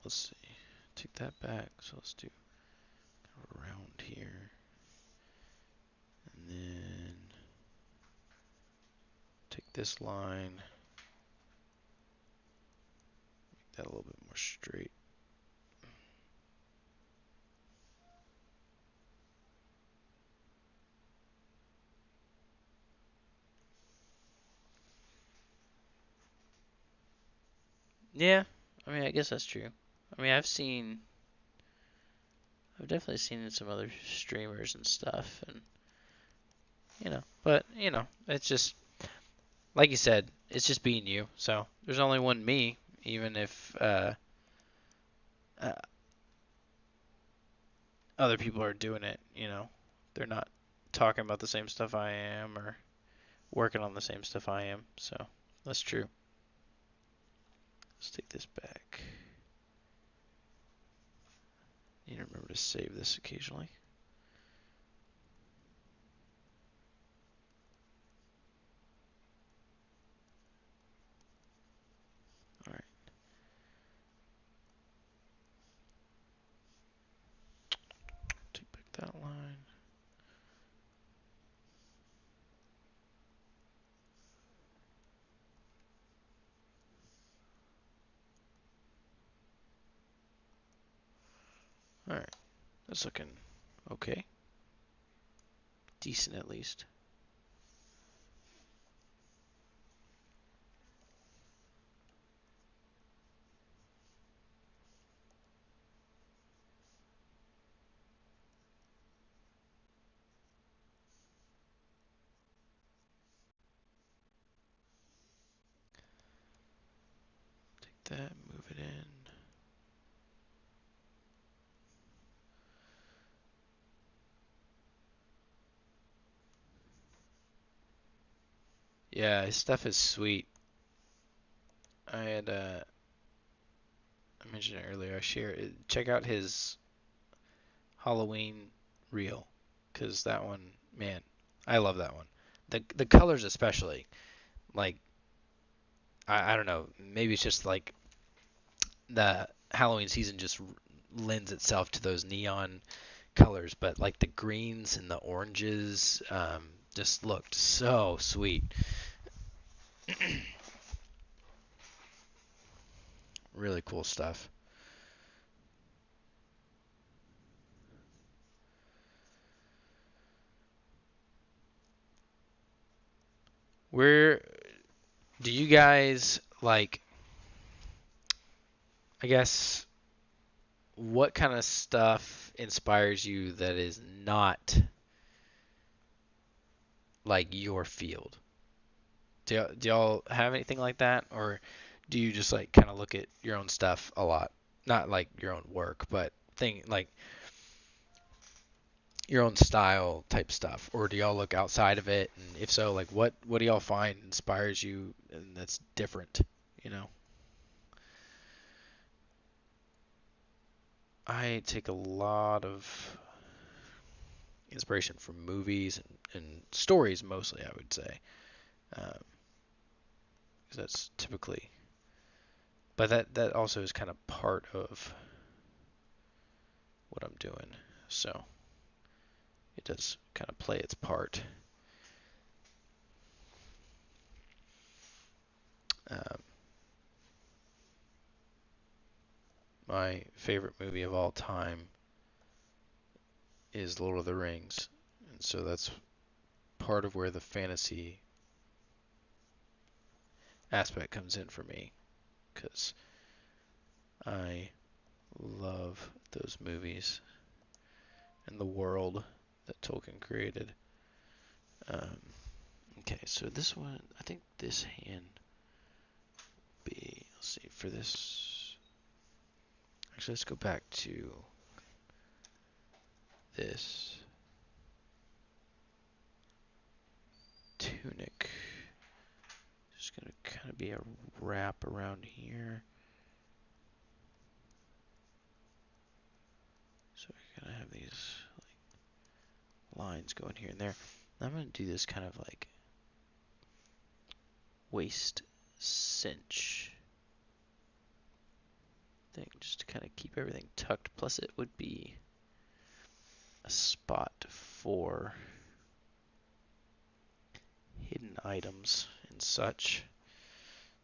Let's see. Take that back. So let's do kind of around here, and then take this line, make that a little bit more straight. Yeah, I mean, I guess that's true. I mean, I've definitely seen some other streamers and stuff, and but it's just like you said, it's just being you. So there's only one me, even if uh, other people are doing it. They're not talking about the same stuff I am or working on the same stuff I am. So that's true. Let's take this back. You need to remember to save this occasionally. All right. Take back that line. All right. That's looking okay. Decent at least. Take that, move it in. Yeah, his stuff is sweet. I had I mentioned it earlier. I share it. Check out his Halloween reel, cause that one, man, I love that one. The colors especially. Like I don't know, maybe it's just like the Halloween season just lends itself to those neon colors, but like the greens and the oranges just looked so sweet. Really cool stuff. Where do you guys like, I guess, what kind of stuff inspires you that is not like your field? Do y'all have anything like that, or do you just like kind of look at your own stuff a lot? Not like your own work, but thing like your own style type stuff, or do y'all look outside of it? And if so, like what do y'all find inspires you and that's different, you know? I take a lot of inspiration from movies and stories mostly, I would say. 'Cause that's typically, but that also is kind of part of what I'm doing. So it does kind of play its part. Um, my favorite movie of all time is Lord of the Rings, and so that's part of where the fantasy aspect comes in for me, because I love those movies and the world that Tolkien created. Um, okay, so this one, I think this hand be, let's see, for this, actually let's go back to this tunic. Just gonna kind of be a wrap around here. So we're gonna have these like lines going here and there. I'm gonna do this kind of like waist cinch thing just to kind of keep everything tucked. Plus it would be a spot for hidden items and such.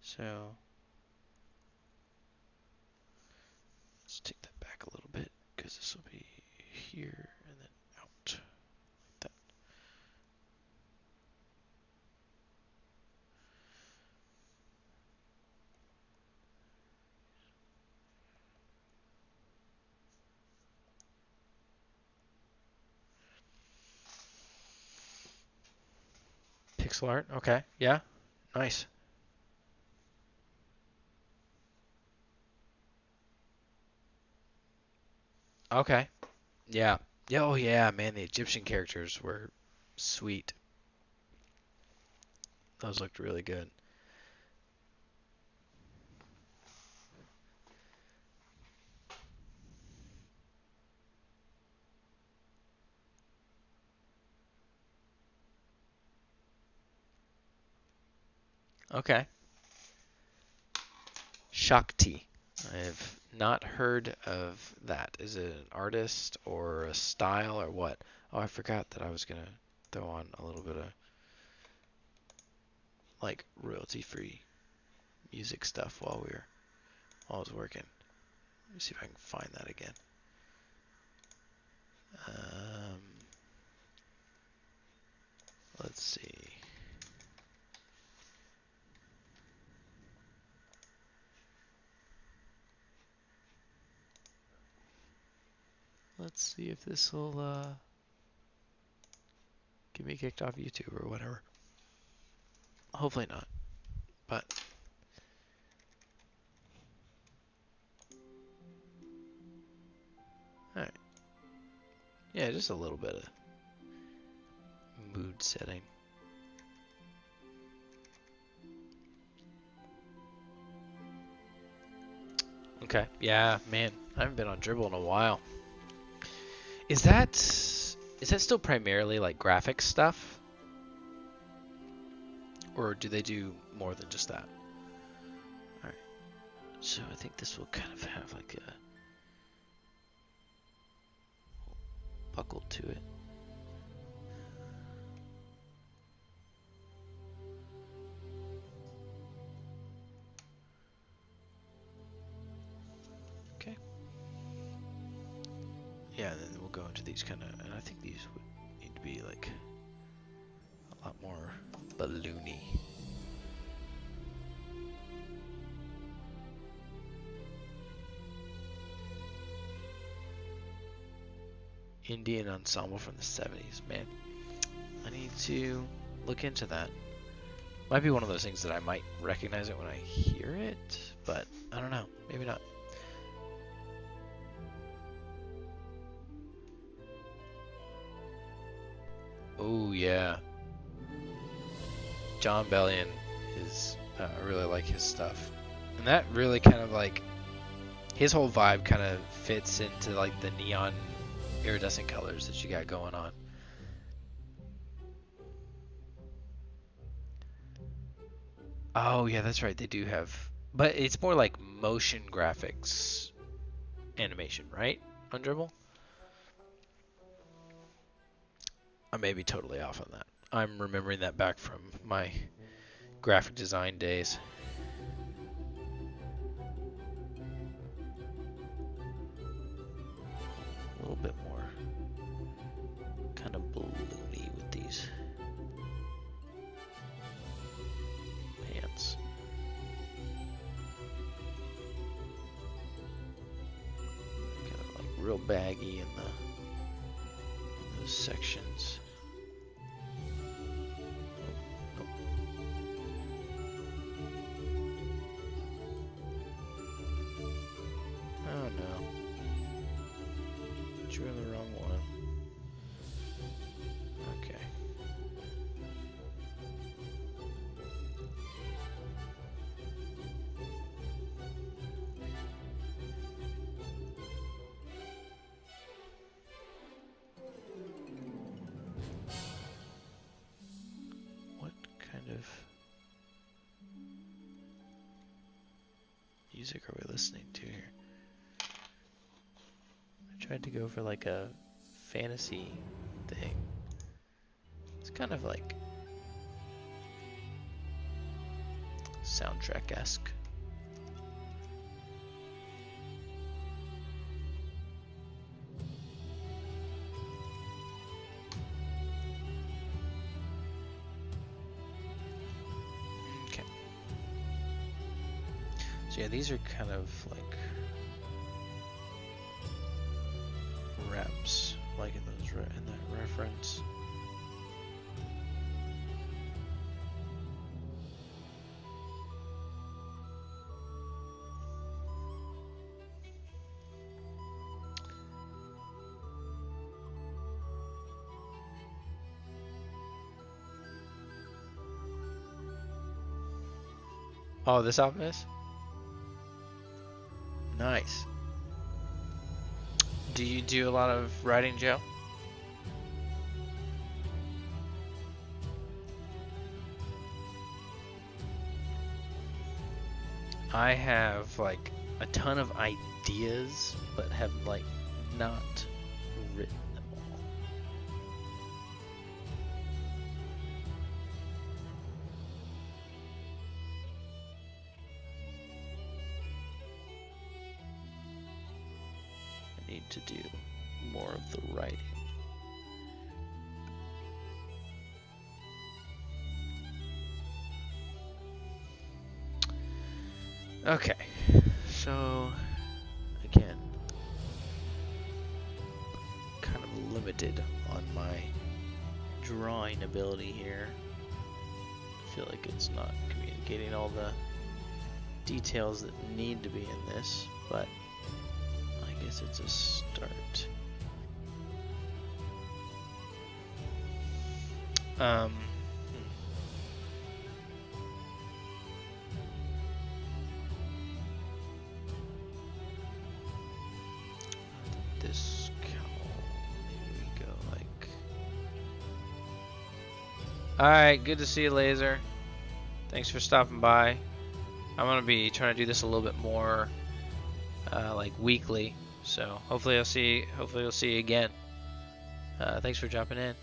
So let's take that back a little bit because this will be here and then out like that. Pixel art, okay, yeah, nice. Okay, yeah, yeah, oh yeah, man, the Egyptian characters were sweet. Those looked really good. Okay, Shakti. I've not heard of that. Is it an artist or a style or what? Oh, I forgot that I was gonna throw on a little bit of like royalty-free music stuff while I was working. Let me see if I can find that again. Um, let's see. Let's see if this will get me kicked off YouTube or whatever. Hopefully not, but all right. Yeah, just a little bit of mood setting. Okay. Yeah, man, I haven't been on Dribble in a while. Is that still primarily like graphics stuff? Or do they do more than just that? Alright. So I think this will kind of have like a buckle to it. Okay. Yeah, and then we'll go into these kind of, and I think these would need to be like a lot more balloony. Indian ensemble from the 70s. Man, I need to look into that. Might be one of those things that I might recognize it when I hear it, but I don't know. Maybe not. Oh yeah, John Bellion is I really like his stuff, and that really kind of like his whole vibe kind of fits into like the neon iridescent colors that you got going on. Oh yeah, that's right. They do have, but it's more like motion graphics animation, right? On Dribble? I may be totally off on that. I'm remembering that back from my graphic design days. A little bit more kind of balloony with these pants. Kind of like real baggy in those sections. Oh no. Drew in the wrong one. Okay. What kind of music are we listening to here? I tried to go for like a fantasy thing. It's kind of like soundtrack-esque. Okay. So yeah, these are kind of like reps, like in those in that reference. Oh, this album is? Nice. Do you do a lot of writing, Joe? I have like a ton of ideas, but have like not written them all. I need to do more of the writing. Okay, so again, kind of limited on my drawing ability here. I feel like it's not communicating all the details that need to be in this, but I guess it's a start. This cowl, maybe we go like. Alright, good to see you, Laser. Thanks for stopping by. I'm gonna be trying to do this a little bit more like weekly, so hopefully you'll see you again. Thanks for jumping in.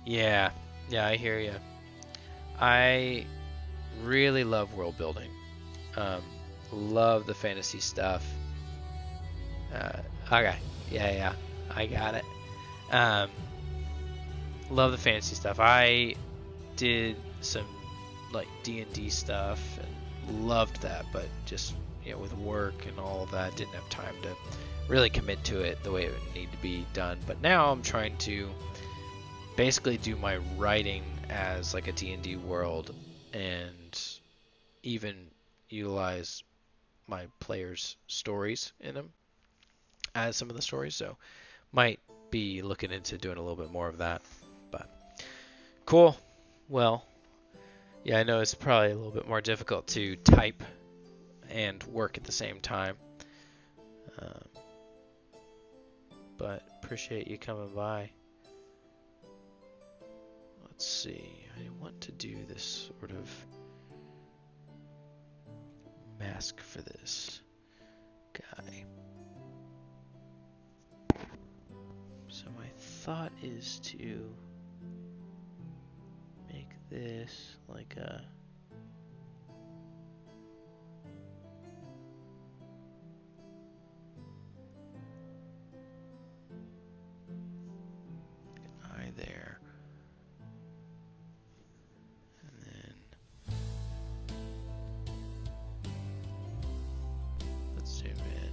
Yeah, I hear you. I really love world building. Love the fantasy stuff. Okay, yeah, I got it. Love the fantasy stuff. I did some like D&D stuff and loved that, but just with work and all of that, didn't have time to really commit to it the way it would need to be done. But now I'm trying to basically do my writing as like a D&D world and even utilize my players' stories in them. as some of the stories. So might be looking into doing a little bit more of that. But cool. Well, yeah, I know it's probably a little bit more difficult to type and work at the same time. Um, but appreciate you coming by. Let's see. I want to do this sort of mask for this guy. So my thought is to make this like a eye there. And then let's zoom in.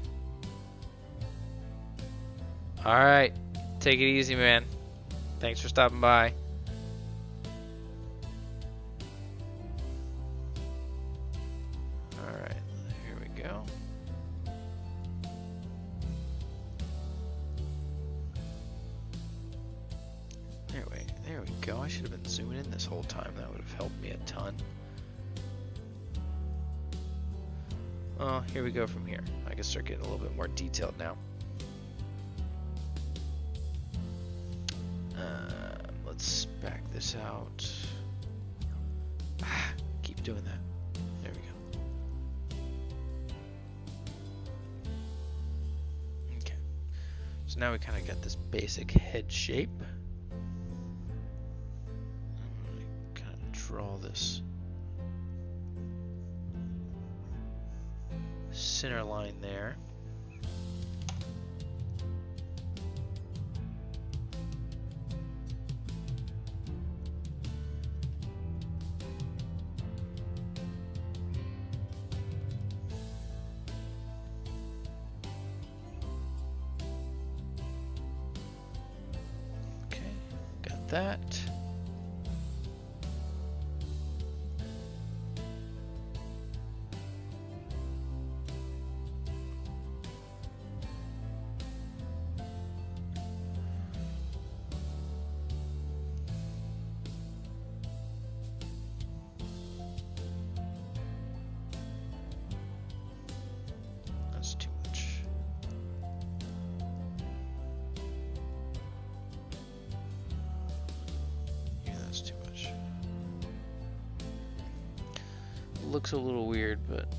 Alright, take it easy, man. Thanks for stopping by. Alright, here we go. There we go. I should have been zooming in this whole time. That would have helped me a ton. Oh, here we go from here. I can start getting a little bit more detailed now. Let's back this out. Keep doing that. There we go. Okay. So now we kind of got this basic head shape. I'm going to kind of draw this center line there. Okay, got that. That's too much. Yeah, that's too much. Looks a little weird, but alright.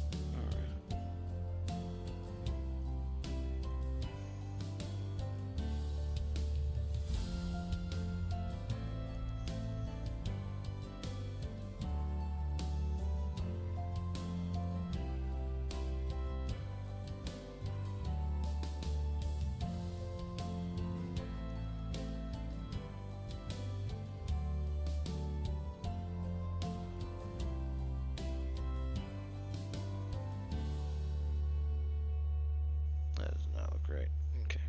That does not look right. Okay.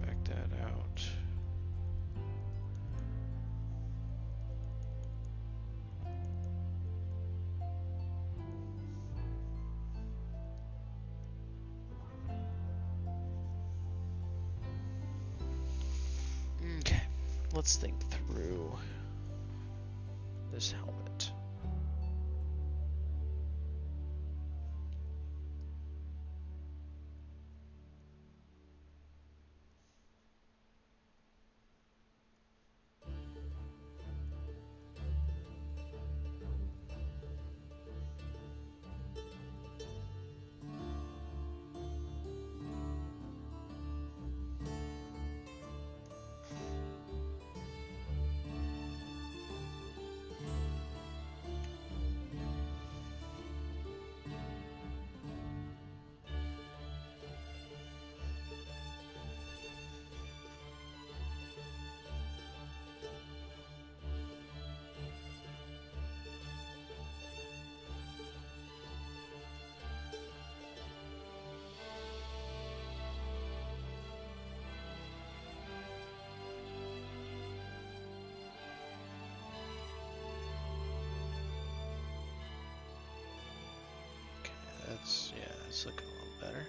Back that out. Okay. Let's think through this helmet. That's looking a little better.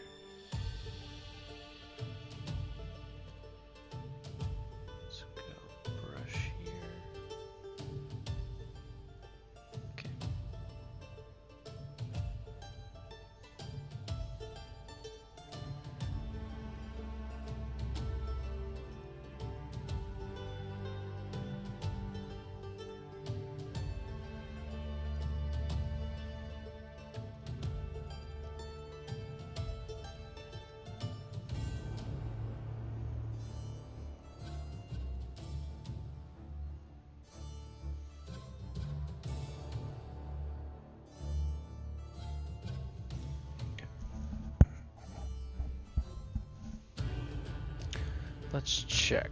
let's check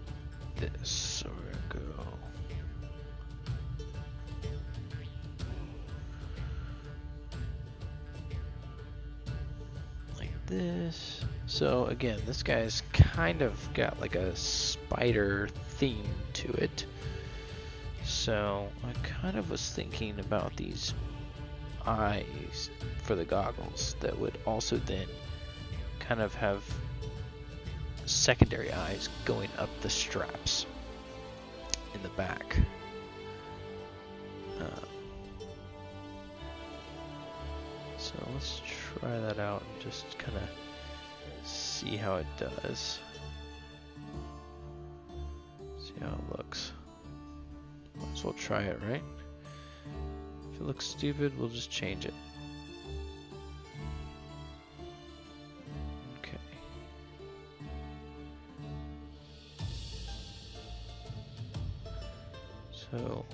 this. So we're gonna go. Like this. So again, this guy's kind of got like a spider theme to it. So I kind of was thinking about these eyes for the goggles that would also then kind of have secondary eyes going up the straps in the back. So let's try that out and just kind of see how it does. See how it looks. Might as well try it, right? If it looks stupid, we'll just change it. Okay. So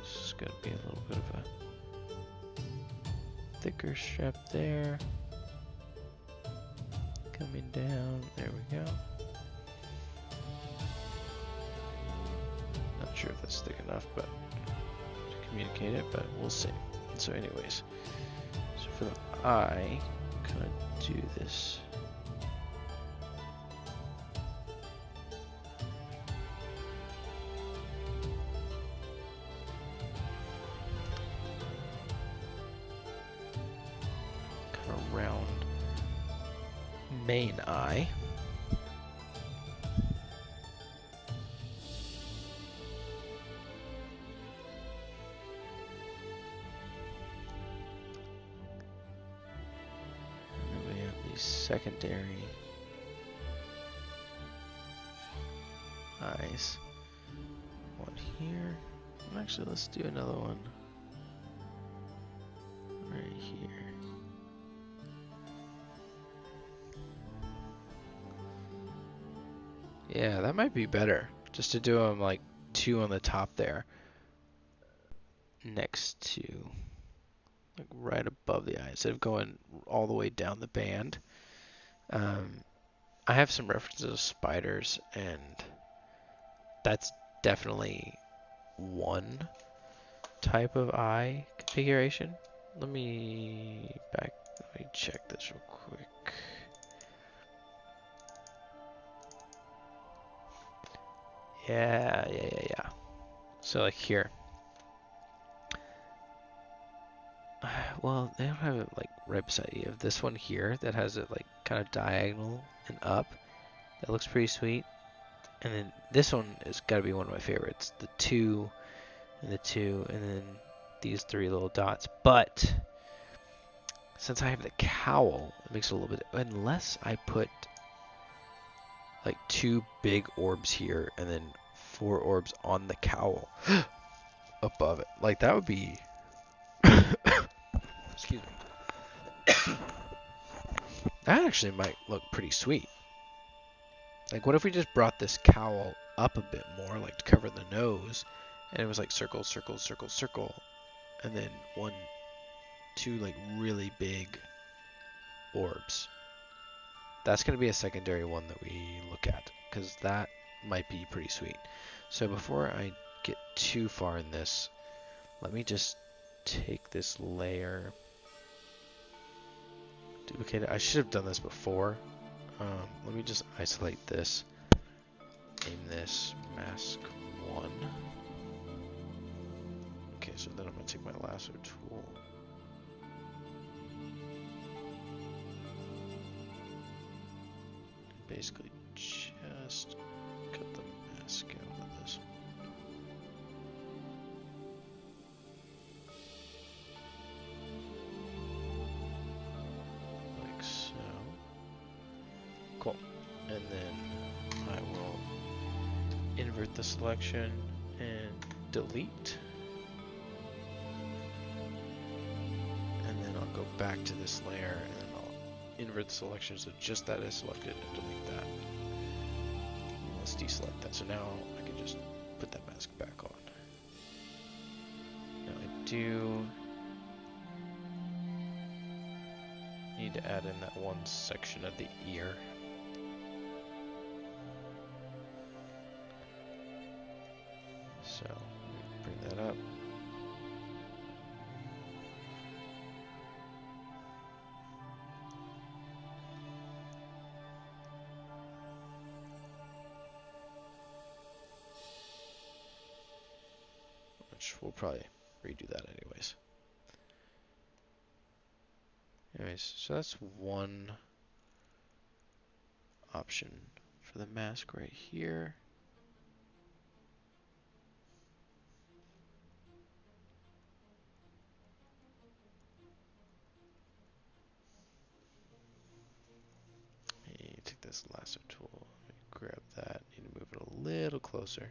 this is going to be a little bit of a thicker strap there. Coming down, there we go. Not sure if that's thick enough, but to communicate it, but we'll see. So anyways, so for the eye, I'm gonna do this. Kind of round main eye. Secondary eyes. One here. Actually, let's do another one right here. Yeah, that might be better. Just to do them like two on the top there, next to, like right above the eye, instead of going all the way down the band. I have some references of spiders, and that's definitely one type of eye configuration. Let me check this real quick. Yeah. So like here. Well, they don't have it like right beside you. You have this one here that has it like kind of diagonal and up. That looks pretty sweet. And then this one has got to be one of my favorites. The 2 and the 2 and then these 3 little dots. But since I have the cowl, it makes it a little bit, unless I put like 2 big orbs here and then 4 orbs on the cowl above it. Like that would be excuse me. That actually might look pretty sweet. Like, what if we just brought this cowl up a bit more, like to cover the nose, and it was like circle, circle, circle, circle, and then 1, 2 like really big orbs. That's going to be a secondary one that we look at, because that might be pretty sweet. So before I get too far in this, let me just take this layer, duplicate it. I should have done this before. Let me just isolate this, name this mask 1. Okay, so then I'm going to take my lasso tool. Basically just cut the mask out of this. Like so. Cool. And then I will invert the selection and delete. And then I'll go back to this layer and then I'll invert the selection so just that is selected and delete that. And let's deselect that. So now I can just put that mask back on. Now I do need to add in that one section of the ear. which we'll probably redo that anyways. Anyways, so that's one option for the mask right here. Take this lasso tool, grab that, need to move it a little closer.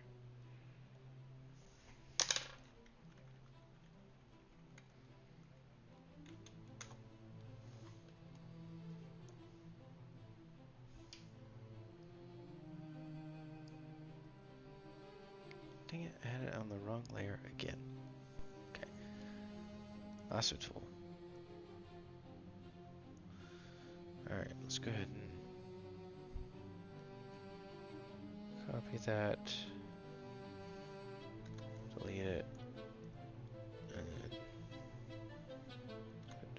Dang it, I had it on the wrong layer again. Okay, lasso tool. Alright, let's go ahead and copy that, delete it, and then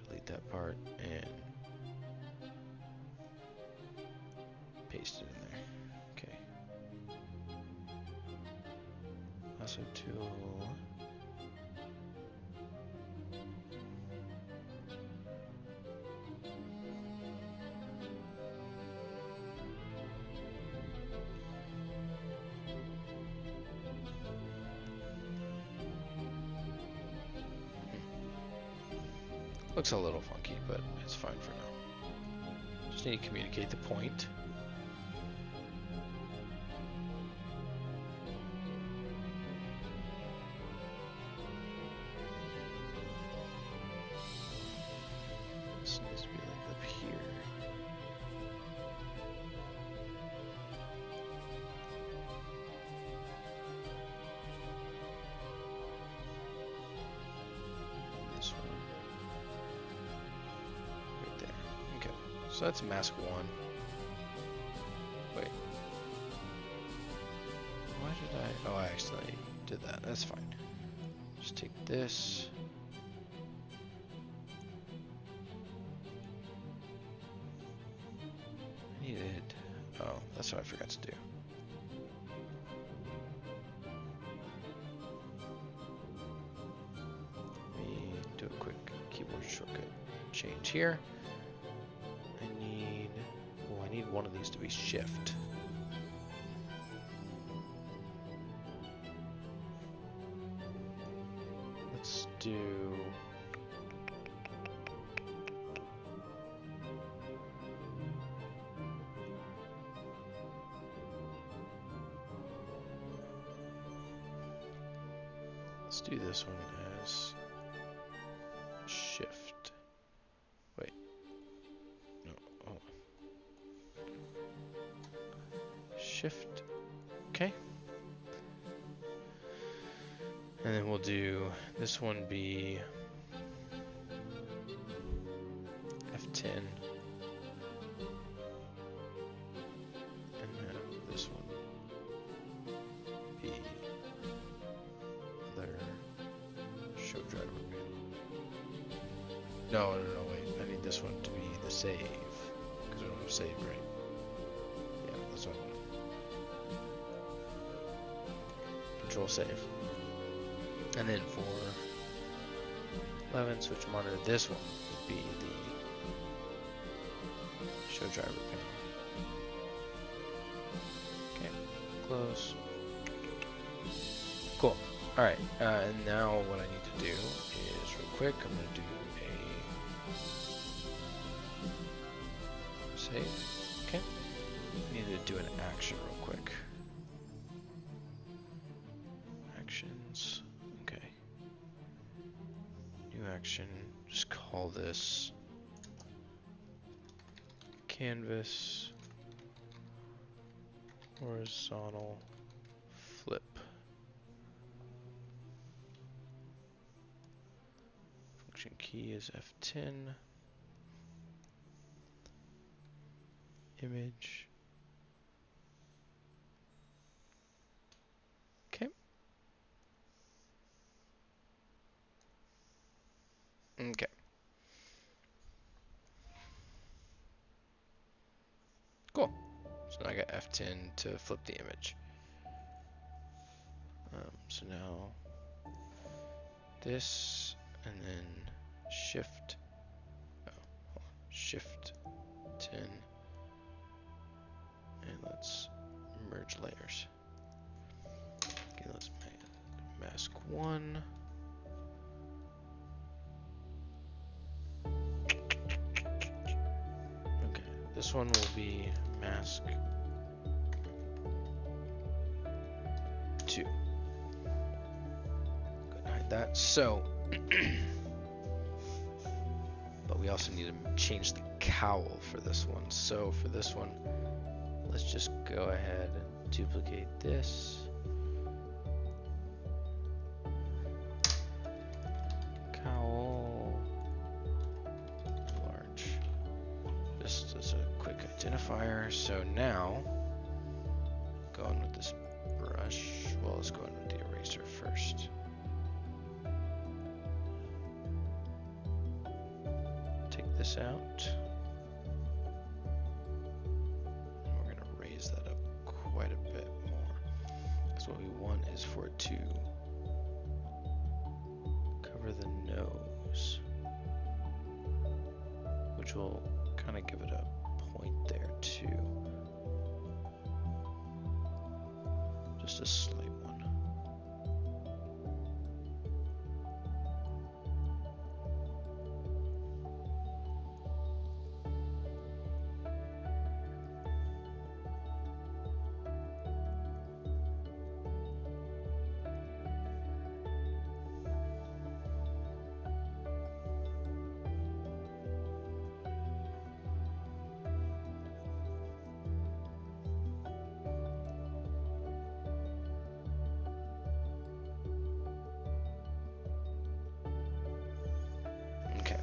delete that part, and paste it in there. Okay. Lasso tool. Looks a little funky, but it's fine for now. Just need to communicate the point. This needs to be like up here. This one. Right there. Okay. So that's mask one. Wait. Why did I? Oh, I accidentally did that. That's fine. Just take this. I needed. Oh, that's what I forgot to do. Let me do a quick keyboard shortcut change here. I need one of these to be shift. Let's do. Let's do this one as shift. Wait. No. Oh. Shift. Okay. And then we'll do this one be F10. And then this one be other show driver. No, wait. I need this one to be the save. Because we don't have save, right? Yeah, that's what I want. Control save. And then for 11 switch monitor, this one would be the show driver panel. Okay, close. Cool. Alright, and now what I need to do is real quick, I'm going to do a save. Okay. I need to do an action real quick. Actions. Okay. New action. Just call this canvas horizontal flip. Function key is F10. Image. Okay. Okay. Cool. So now I got F10 to flip the image. So now this, and then shift, shift 10, and let's merge layers. Okay, let's mask 1. Okay, this one will be mask 2. Hide that. So, but we also need to change the cowl for this one. So for this one, let's just go ahead and duplicate this. Cowl large. Just as a quick identifier. So now, go on with this brush. Well, let's go on with the eraser first. Take this out. And we're going to raise that up quite a bit more. Because what we want is for it to cover the nose, which will kind of give it a point there too. Just a slight one.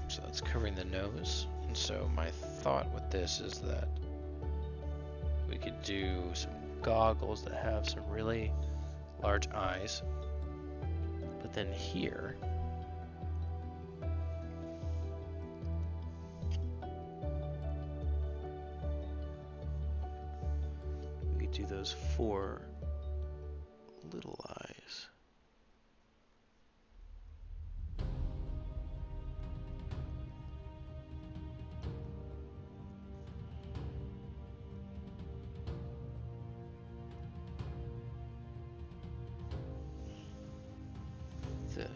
So that's covering the nose. And so my thought with this is that we could do some goggles that have some really large eyes. But then here, we could do those 4 little eyes. This.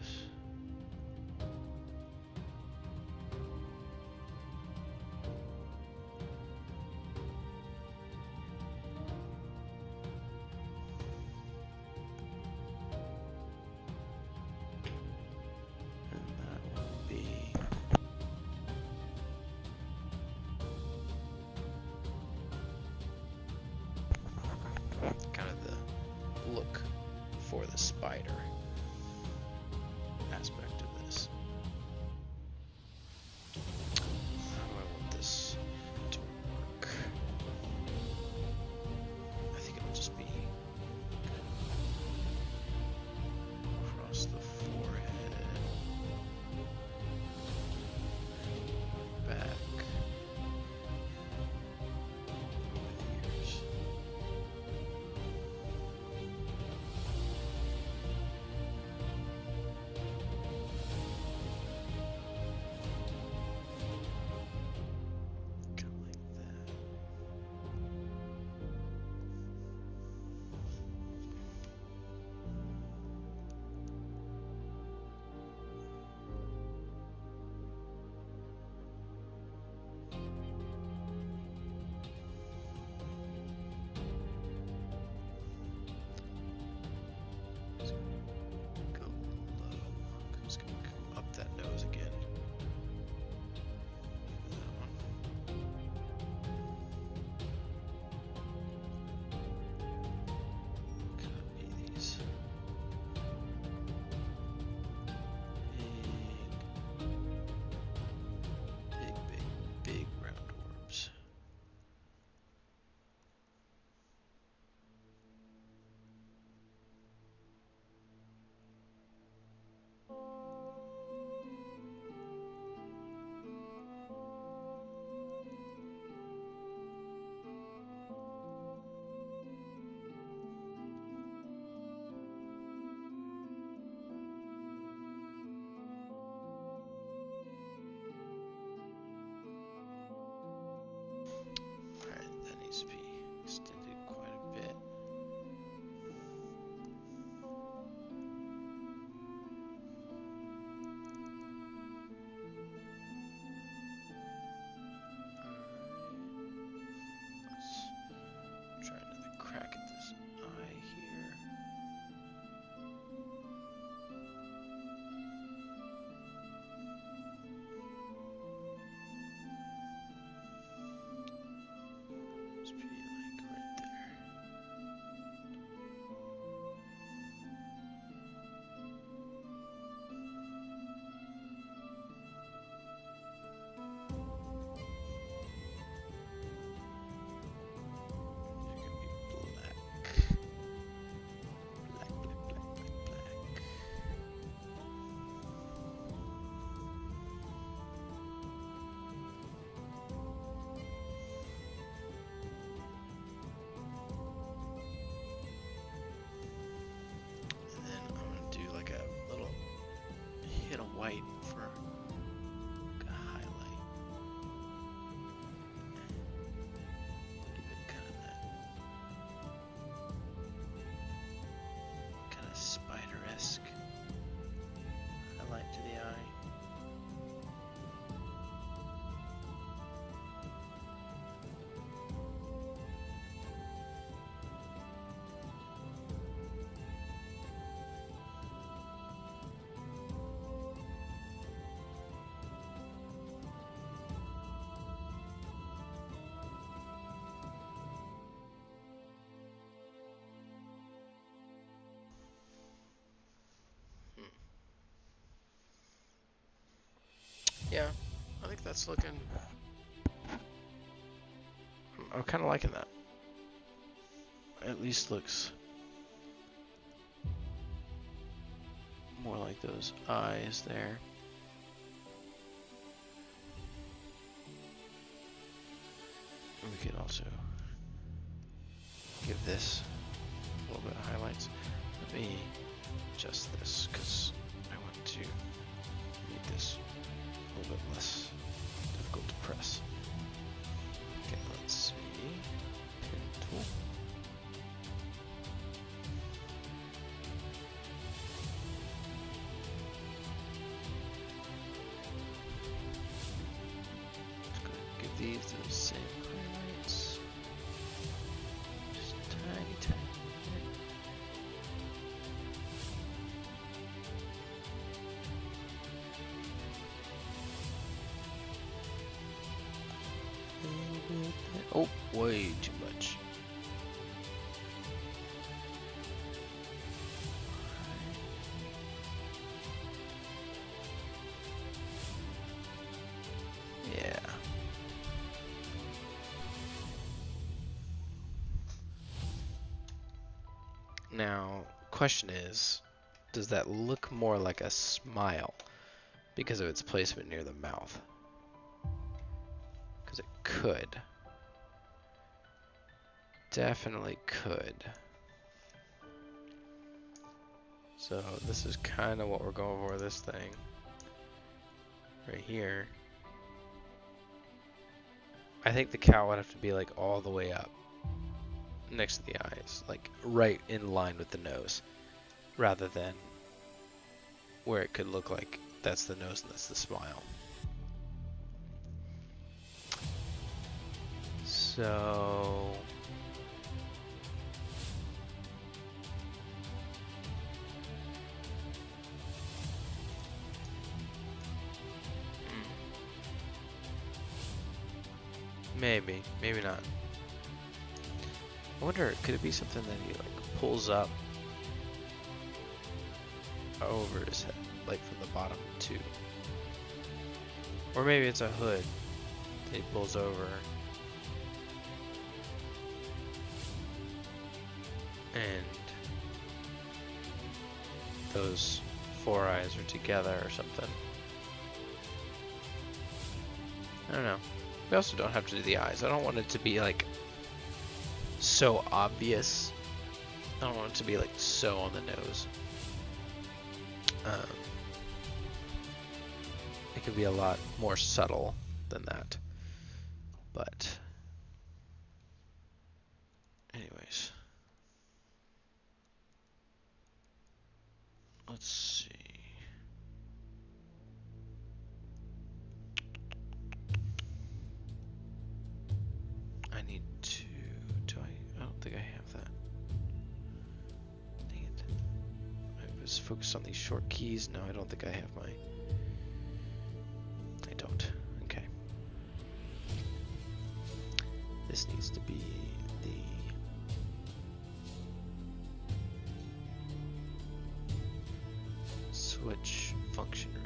And that will be kind of the look for the spider. white for a highlight. Give it kind of that kind of spider-esque highlight to the eye. Yeah, I think that's looking... I'm kind of liking that. At least looks more like those eyes there. We could also give this a little bit of highlights. Let me adjust this because I want to make this a little bit less difficult to press. Okay, let's see. Pen tool. Just gonna give these those same highlights. Just tiny, tiny bit. Oh, way too much. Yeah. Now, question is, does that look more like a smile because of its placement near the mouth? Because it could. Definitely could. So this is kind of what we're going for, this thing. Right here. I think the cow would have to be like all the way up. Next to the eyes. Like right in line with the nose. Rather than where it could look like that's the nose and that's the smile. So... maybe, maybe not. I wonder, could it be something that he like pulls up over his head, like from the bottom too? Or maybe it's a hood that he pulls over. And those four eyes are together or something. I don't know. We also don't have to do the eyes. I don't want it to be like so obvious. I don't want it to be like so on the nose. It could be a lot more subtle than that. But anyways. Let's see. I need to... I don't think I have that. Dang it. I was focused on these short keys. No, I don't think I have my... I don't. Okay. This needs to be the... switch function ring.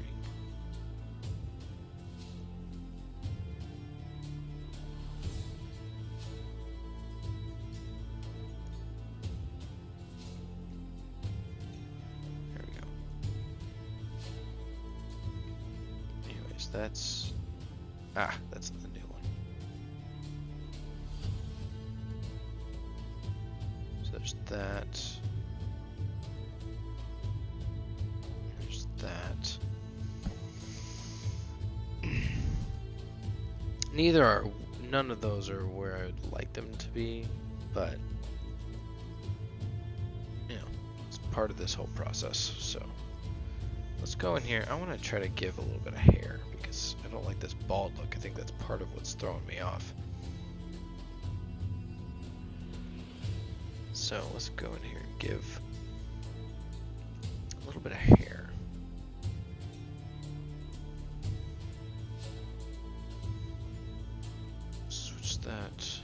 There we go. Anyways, that's the new one. So there's that. There's that. None of those are where I'd like them to be, but you know, it's part of this whole process. So let's go in here. I want to try to give a little bit of hair because I don't like this bald look. I think that's part of what's throwing me off. So let's go in here and give a little bit of hair. Switch that.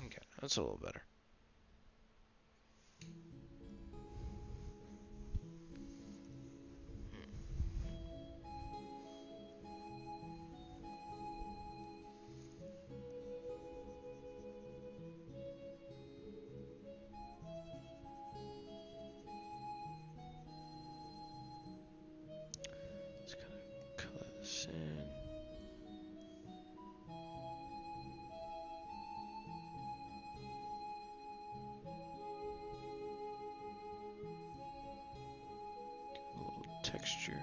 Okay, that's a little better. Just gonna color this in. A little texture.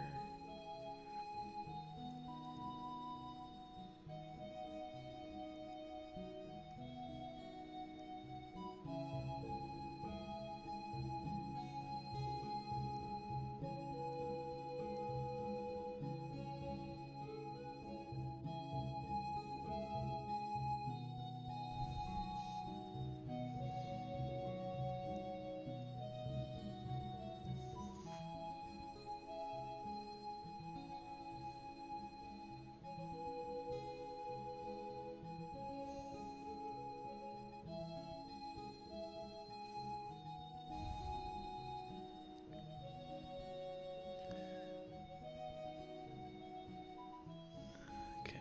Okay.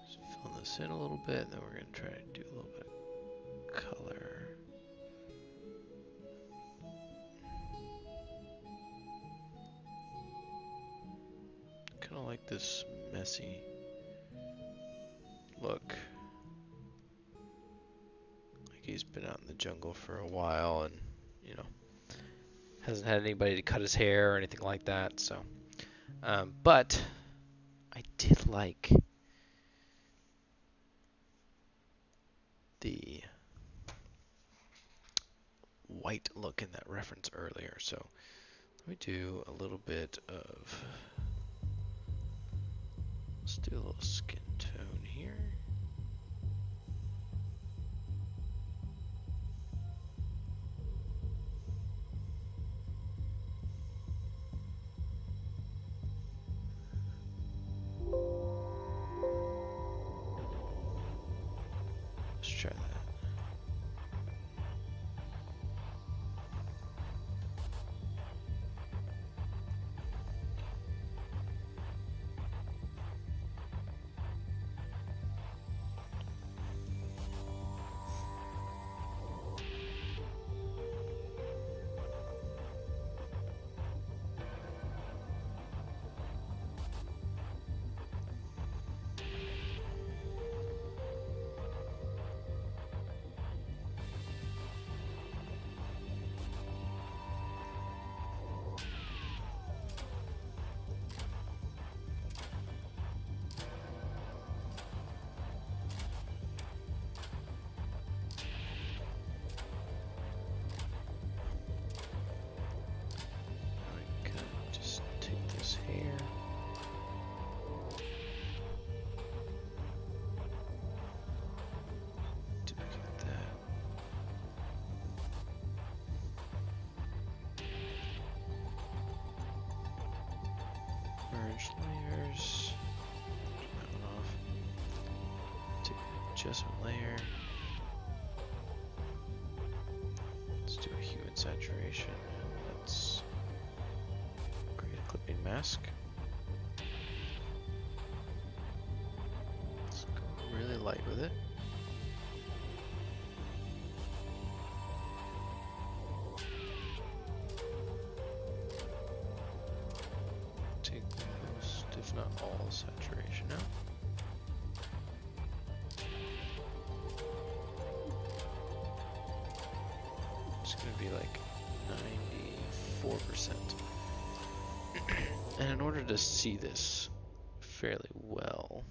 Just fill this in a little bit, then we're going to try to do a little bit of color. Kind of like this messy look. Like he's been out in the jungle for a while and, you know, hasn't had anybody to cut his hair or anything like that, so. But I did like the white look in that reference earlier, so let me do a little bit of, let's do a little skin tone here. Let's try that. adjustment layer. Let's do a hue and saturation. Let's create a clipping mask. Let's go really light with it. Take most, if not all, saturation out. It's gonna be like 94%. And in order to see this fairly well,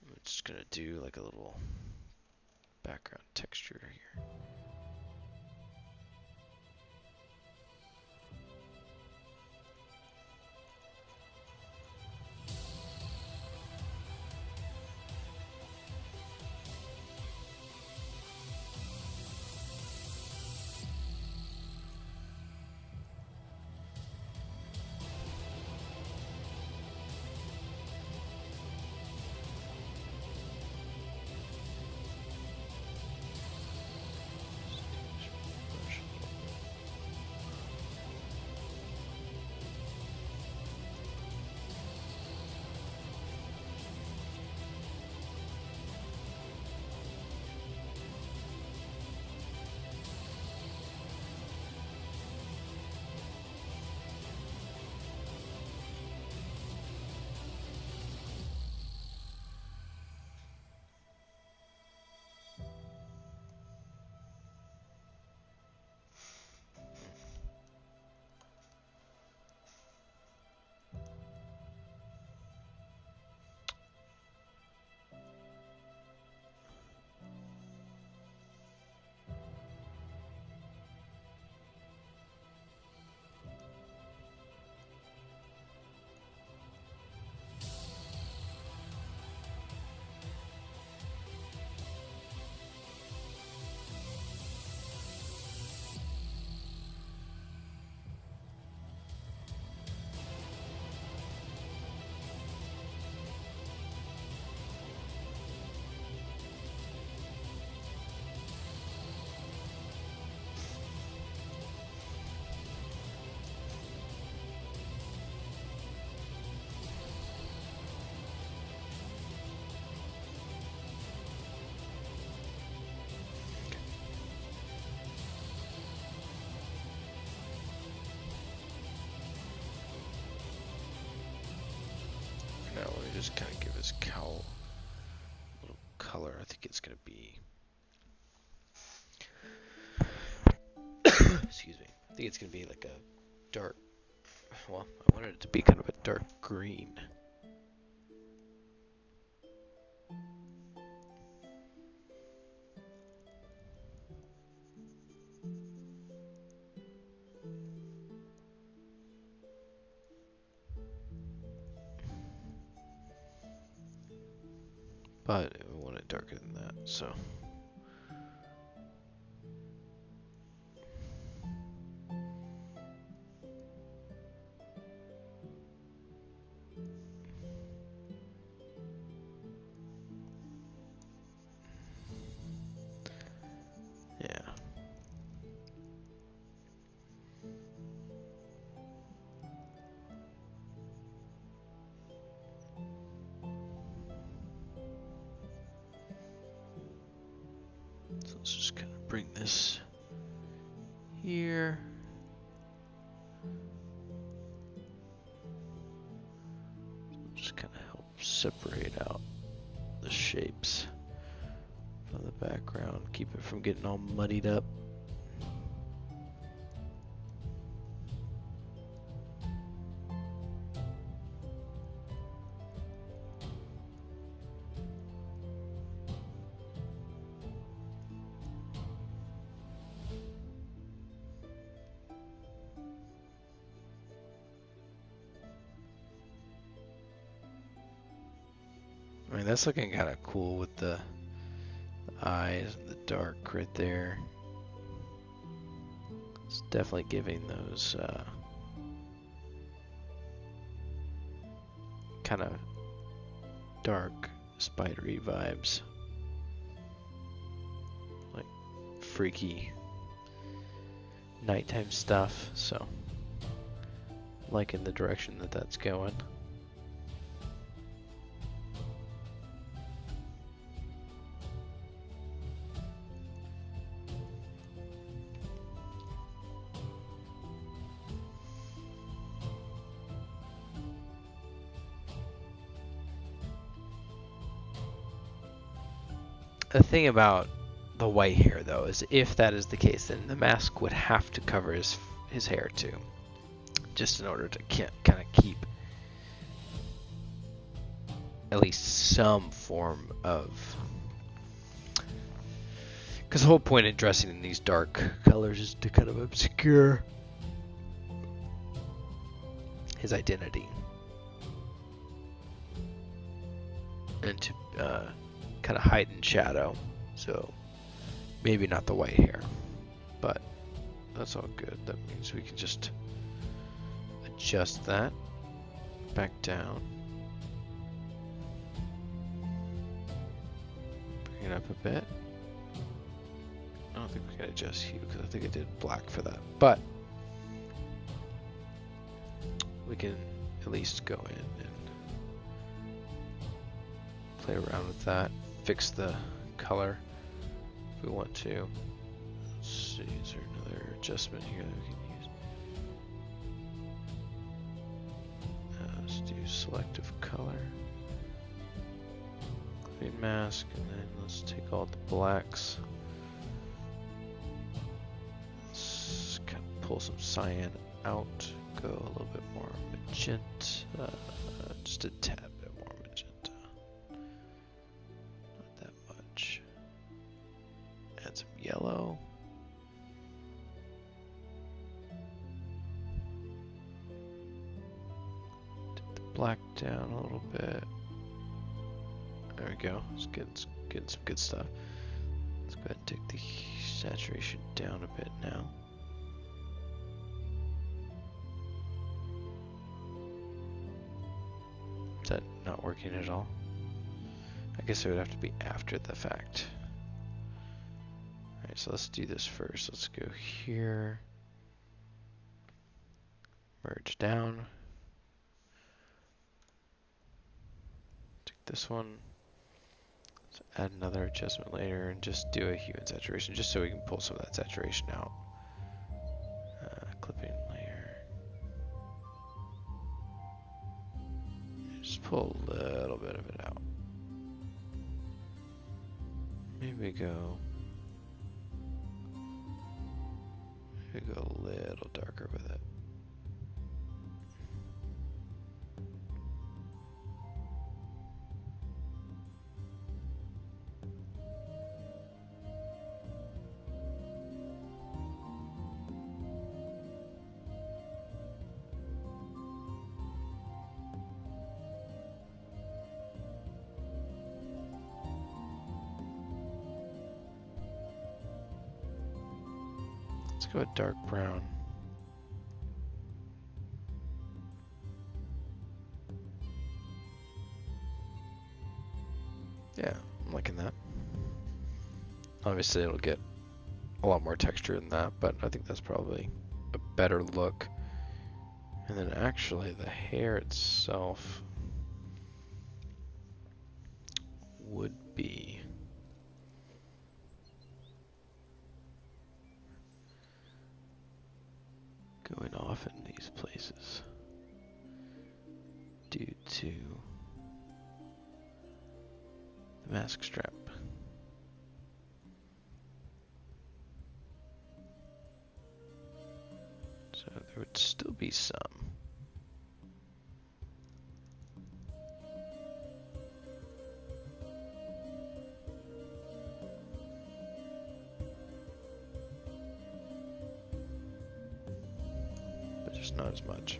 I'm just gonna do like a little background texture here. Now let me just kind of give this cowl a little color. I think it's going to be, excuse me, I think it's going to be like a dark, well, I wanted it to be kind of a dark green. But we want it darker than that, so. Yeah. So let's just kind of bring this here. Just kind of help separate out the shapes from the background, keep it from getting all muddied up. I mean, that's looking kind of cool with the eyes and the dark right there. It's definitely giving those kind of dark spidery vibes. Like freaky nighttime stuff, so liking the direction that that's going. The thing about the white hair, though, is if that is the case, then the mask would have to cover his hair too, just in order to kind of keep at least some form of. Because the whole point in dressing in these dark colors is to kind of obscure his identity and to kind of heighten shadow. So maybe not the white hair, but that's all good. That means we can just adjust that back down, bring it up a bit. I don't think we can adjust hue because I think I did black for that, but we can at least go in and play around with that, fix the color if we want to. Let's see, is there another adjustment here that we can use? Let's do selective color, clean mask, and then let's take all the blacks. Let's kind of pull some cyan out, go a little bit more magenta, just a tad bit more magenta. Not that much. Add some yellow. Take the black down a little bit. There we go. It's getting some good stuff. Let's go ahead and take the saturation down a bit now. Is that not working at all? I guess it would have to be after the fact. Alright, so let's do this first. Let's go here. Merge down. Take this one. Let's add another adjustment later and just do a hue and saturation just so we can pull some of that saturation out. Clipping layer. Just pull a little bit of it out. Maybe go a little darker with it. Let's go with dark brown. Yeah, I'm liking that. Obviously it'll get a lot more texture than that, but I think that's probably a better look. And then actually the hair itself would be going off in these places due to the mask strap. So there would still be some. But just not as much.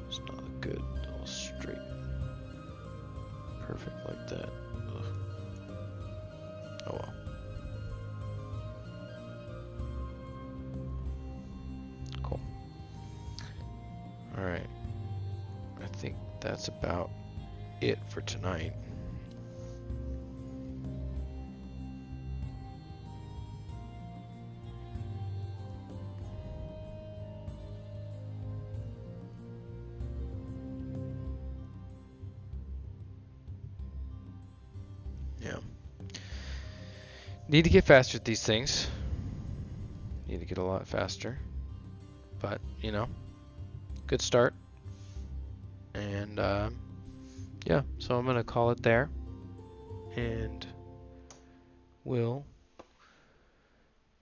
It's not a good little straight think that's about it for tonight. Yeah. Need to get faster at these things. Need to get a lot faster. But, you know, good start. And, yeah, so I'm going to call it there. And we'll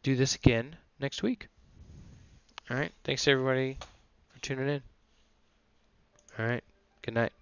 do this again next week. All right. Thanks, everybody, for tuning in. All right. Good night.